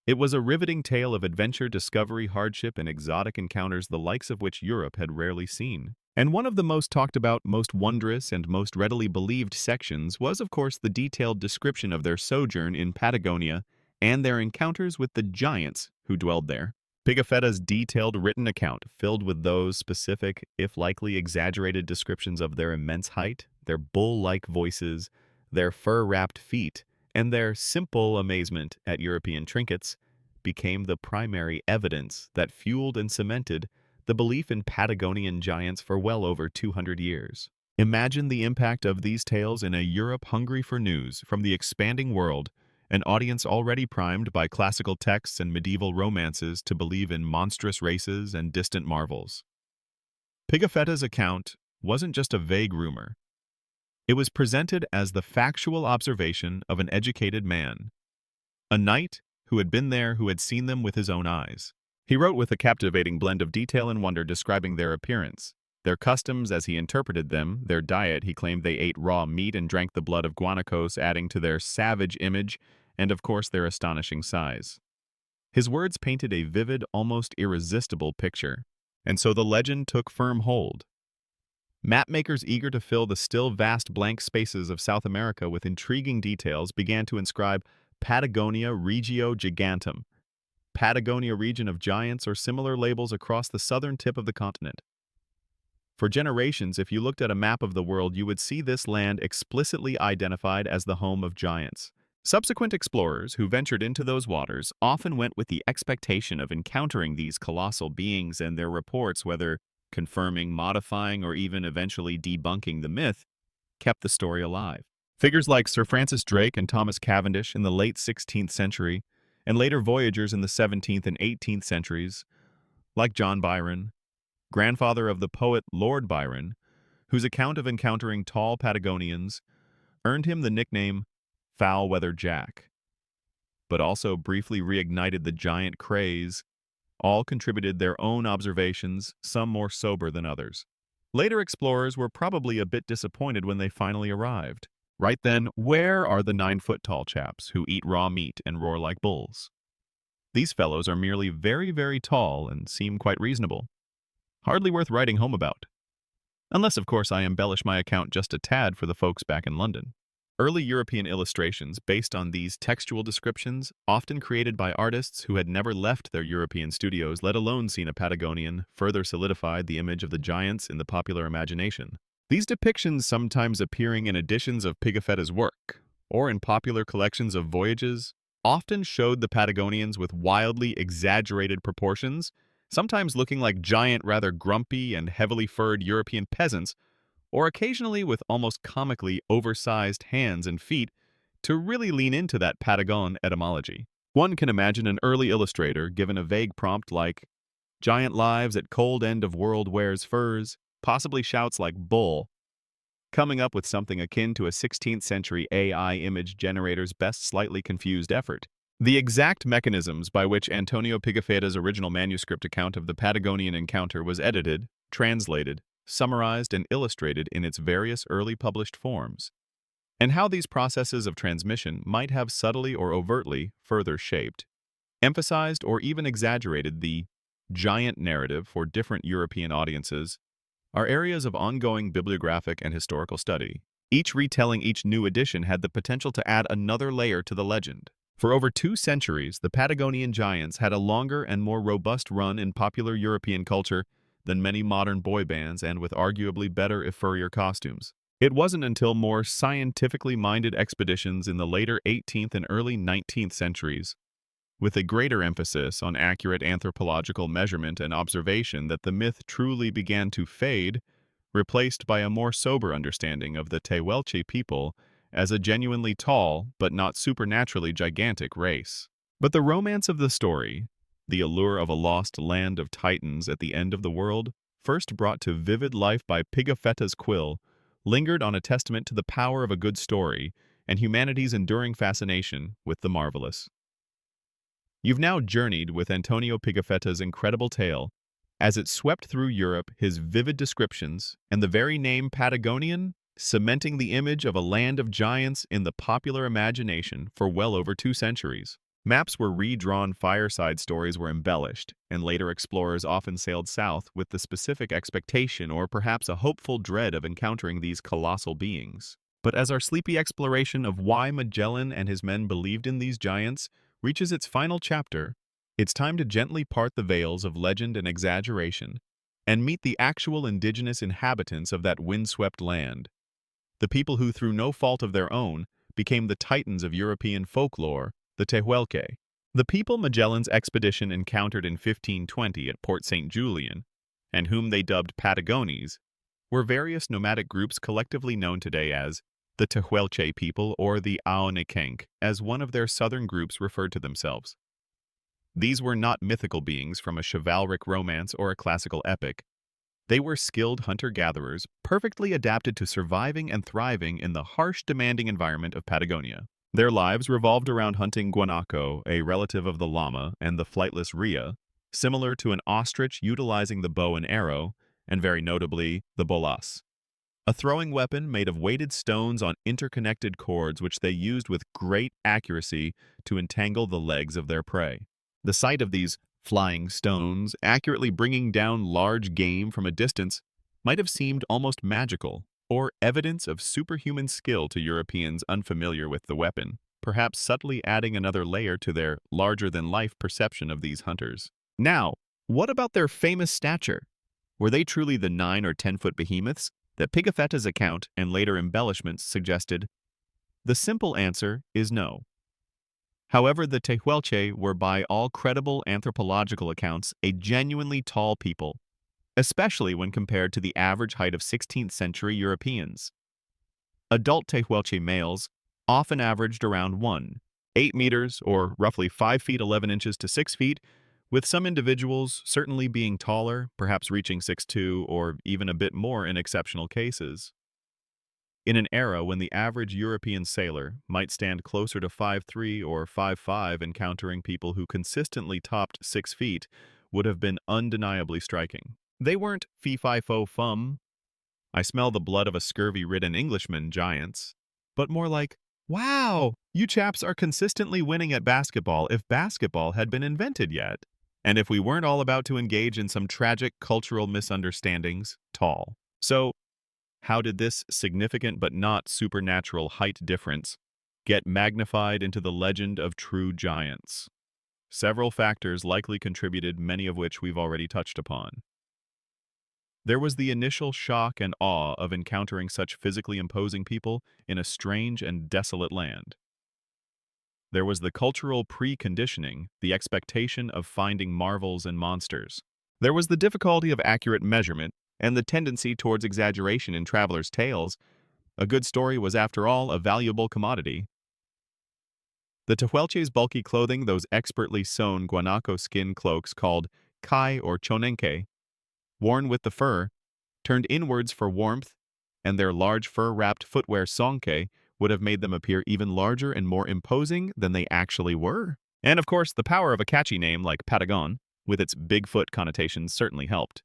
It was a riveting tale of adventure, discovery, hardship, and exotic encounters the likes of which Europe had rarely seen. And one of the most talked about, most wondrous, and most readily believed sections was, of course, the detailed description of their sojourn in Patagonia and their encounters with the giants who dwelled there. Pigafetta's detailed written account, filled with those specific, if likely exaggerated descriptions of their immense height, their bull-like voices, their fur-wrapped feet, and their simple amazement at European trinkets, became the primary evidence that fueled and cemented the belief in Patagonian giants for well over 200 years. Imagine the impact of these tales in a Europe hungry for news from the expanding world, an audience already primed by classical texts and medieval romances to believe in monstrous races and distant marvels. Pigafetta's account wasn't just a vague rumor. It was presented as the factual observation of an educated man, a knight who had been there, who had seen them with his own eyes. He wrote with a captivating blend of detail and wonder, describing their appearance, their customs as he interpreted them, their diet. He claimed they ate raw meat and drank the blood of guanacos, adding to their savage image and, of course, their astonishing size. His words painted a vivid, almost irresistible picture, and so the legend took firm hold. Mapmakers eager to fill the still vast blank spaces of South America with intriguing details began to inscribe Patagonia Regio Gigantum, Patagonia region of giants, or similar labels across the southern tip of the continent. For generations, if you looked at a map of the world, you would see this land explicitly identified as the home of giants. Subsequent explorers who ventured into those waters often went with the expectation of encountering these colossal beings, and their reports, whether confirming, modifying, or even eventually debunking the myth, kept the story alive. Figures like Sir Francis Drake and Thomas Cavendish in the late 16th century, and later voyagers in the 17th and 18th centuries, like John Byron, grandfather of the poet Lord Byron, whose account of encountering tall Patagonians earned him the nickname Foul-Weather Jack, but also briefly reignited the giant craze. All contributed their own observations, some more sober than others. Later explorers were probably a bit disappointed when they finally arrived. Right then, where are the 9-foot-tall chaps who eat raw meat and roar like bulls? These fellows are merely very, very tall and seem quite reasonable. Hardly worth writing home about. Unless, of course, I embellish my account just a tad for the folks back in London. Early European illustrations based on these textual descriptions, often created by artists who had never left their European studios, let alone seen a Patagonian, further solidified the image of the giants in the popular imagination. These depictions, sometimes appearing in editions of Pigafetta's work, or in popular collections of voyages, often showed the Patagonians with wildly exaggerated proportions, sometimes looking like giant, rather grumpy and heavily furred European peasants, or occasionally with almost comically oversized hands and feet to really lean into that Patagon etymology. One can imagine an early illustrator given a vague prompt like, "Giant lives at cold end of world wears furs," possibly shouts like "bull," coming up with something akin to a 16th century AI image generator's best slightly confused effort. The exact mechanisms by which Antonio Pigafetta's original manuscript account of the Patagonian encounter was edited, translated, summarized, and illustrated in its various early published forms, and how these processes of transmission might have subtly or overtly further shaped, emphasized, or even exaggerated the giant narrative for different European audiences, are areas of ongoing bibliographic and historical study. Each retelling, each new edition had the potential to add another layer to the legend. For over 2 centuries, the Patagonian giants had a longer and more robust run in popular European culture than many modern boy bands, and with arguably better if furrier costumes. It wasn't until more scientifically minded expeditions in the later 18th and early 19th centuries, with a greater emphasis on accurate anthropological measurement and observation, that the myth truly began to fade, replaced by a more sober understanding of the Tehuelche people as a genuinely tall but not supernaturally gigantic race. But the romance of the story, the allure of a lost land of titans at the end of the world, first brought to vivid life by Pigafetta's quill, lingered on a testament to the power of a good story and humanity's enduring fascination with the marvelous. You've now journeyed with Antonio Pigafetta's incredible tale As it swept through Europe, his vivid descriptions, and the very name Patagonian, cementing the image of a land of giants in the popular imagination for well over 2 centuries. Maps were redrawn, fireside stories were embellished, and later explorers often sailed south with the specific expectation or perhaps a hopeful dread of encountering these colossal beings. But as our sleepy exploration of why Magellan and his men believed in these giants reaches its final chapter, it's time to gently part the veils of legend and exaggeration and meet the actual indigenous inhabitants of that windswept land. The people who, through no fault of their own, became the titans of European folklore, the Tehuelche. The people Magellan's expedition encountered in 1520 at Port St. Julian, and whom they dubbed Patagones, were various nomadic groups collectively known today as the Tehuelche people or the Aonekenk, as one of their southern groups referred to themselves. These were not mythical beings from a chivalric romance or a classical epic. They were skilled hunter-gatherers, perfectly adapted to surviving and thriving in the harsh, demanding environment of Patagonia. Their lives revolved around hunting guanaco, a relative of the llama, and the flightless rhea, similar to an ostrich utilizing the bow and arrow, and very notably, the bolas, a throwing weapon made of weighted stones on interconnected cords which they used with great accuracy to entangle the legs of their prey. The sight of these flying stones, accurately bringing down large game from a distance, might have seemed almost magical, or evidence of superhuman skill to Europeans unfamiliar with the weapon, perhaps subtly adding another layer to their larger-than-life perception of these hunters. Now, what about their famous stature? Were they truly the 9 or 10-foot behemoths that Pigafetta's account and later embellishments suggested? The simple answer is no. However, the Tehuelche were by all credible anthropological accounts a genuinely tall people, especially when compared to the average height of 16th-century Europeans. Adult Tehuelche males often averaged around 8 meters, or roughly 5 feet 11 inches to 6 feet, with some individuals certainly being taller, perhaps reaching 6'2", or even a bit more in exceptional cases. In an era when the average European sailor might stand closer to 5'3" or 5'5", encountering people who consistently topped 6 feet would have been undeniably striking. They weren't fee-fi-fo-fum, I smell the blood of a scurvy-ridden Englishman giants, but more like, wow, you chaps are consistently winning at basketball if basketball had been invented yet, and if we weren't all about to engage in some tragic cultural misunderstandings, tall. So, how did this significant but not supernatural height difference get magnified into the legend of true giants? Several factors likely contributed, many of which we've already touched upon. There was the initial shock and awe of encountering such physically imposing people in a strange and desolate land. There was the cultural preconditioning, the expectation of finding marvels and monsters. There was the difficulty of accurate measurement and the tendency towards exaggeration in travelers' tales. A good story was, after all, a valuable commodity. The Tehuelche's bulky clothing, those expertly sewn guanaco skin cloaks called kai or chonenke, worn with the fur, turned inwards for warmth, and their large fur-wrapped footwear sonke would have made them appear even larger and more imposing than they actually were. And of course, the power of a catchy name like Patagon, with its Bigfoot connotations, certainly helped.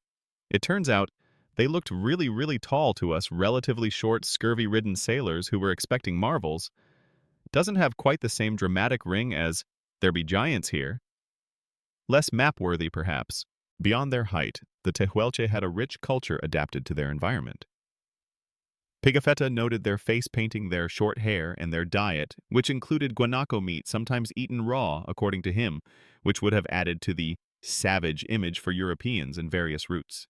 It turns out, they looked really tall to us relatively short, scurvy-ridden sailors who were expecting marvels. Doesn't have quite the same dramatic ring as, there be giants here. Less map-worthy, perhaps. Beyond their height, the Tehuelche had a rich culture adapted to their environment. Pigafetta noted their face painting, their short hair, and their diet, which included guanaco meat, sometimes eaten raw, according to him, which would have added to the savage image for Europeans in various routes.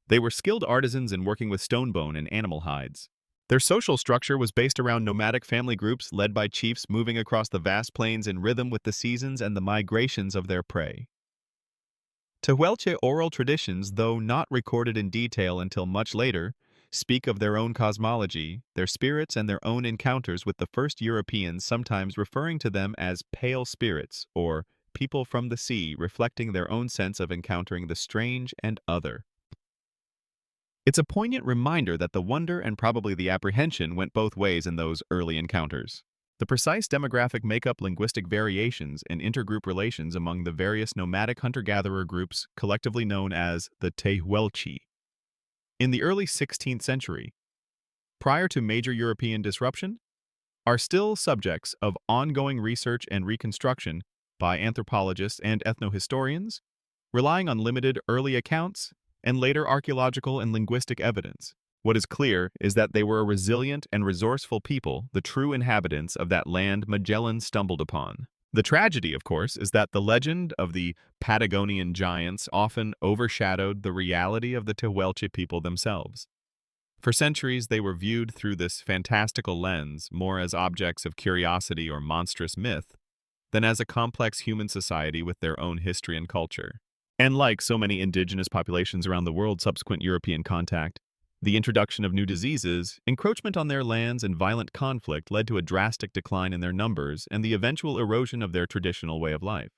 They were skilled artisans in working with stone bone and animal hides. Their social structure was based around nomadic family groups led by chiefs moving across the vast plains in rhythm with the seasons and the migrations of their prey. Tehuelche oral traditions, though not recorded in detail until much later, speak of their own cosmology, their spirits, and their own encounters with the first Europeans, sometimes referring to them as pale spirits or people from the sea, reflecting their own sense of encountering the strange and other. It's a poignant reminder that the wonder and probably the apprehension went both ways in those early encounters. The precise demographic makeup, linguistic variations, and intergroup relations among the various nomadic hunter-gatherer groups collectively known as the Tehuelche. In the early 16th century, prior to major European disruption, are still subjects of ongoing research and reconstruction by anthropologists and ethnohistorians, relying on limited early accounts and later archaeological and linguistic evidence. What is clear is that they were a resilient and resourceful people, the true inhabitants of that land Magellan stumbled upon. The tragedy, of course, is that the legend of the Patagonian giants often overshadowed the reality of the Tehuelche people themselves. For centuries, they were viewed through this fantastical lens more as objects of curiosity or monstrous myth than as a complex human society with their own history and culture. And like so many indigenous populations around the world subsequent European contact, the introduction of new diseases, encroachment on their lands, and violent conflict led to a drastic decline in their numbers and the eventual erosion of their traditional way of life.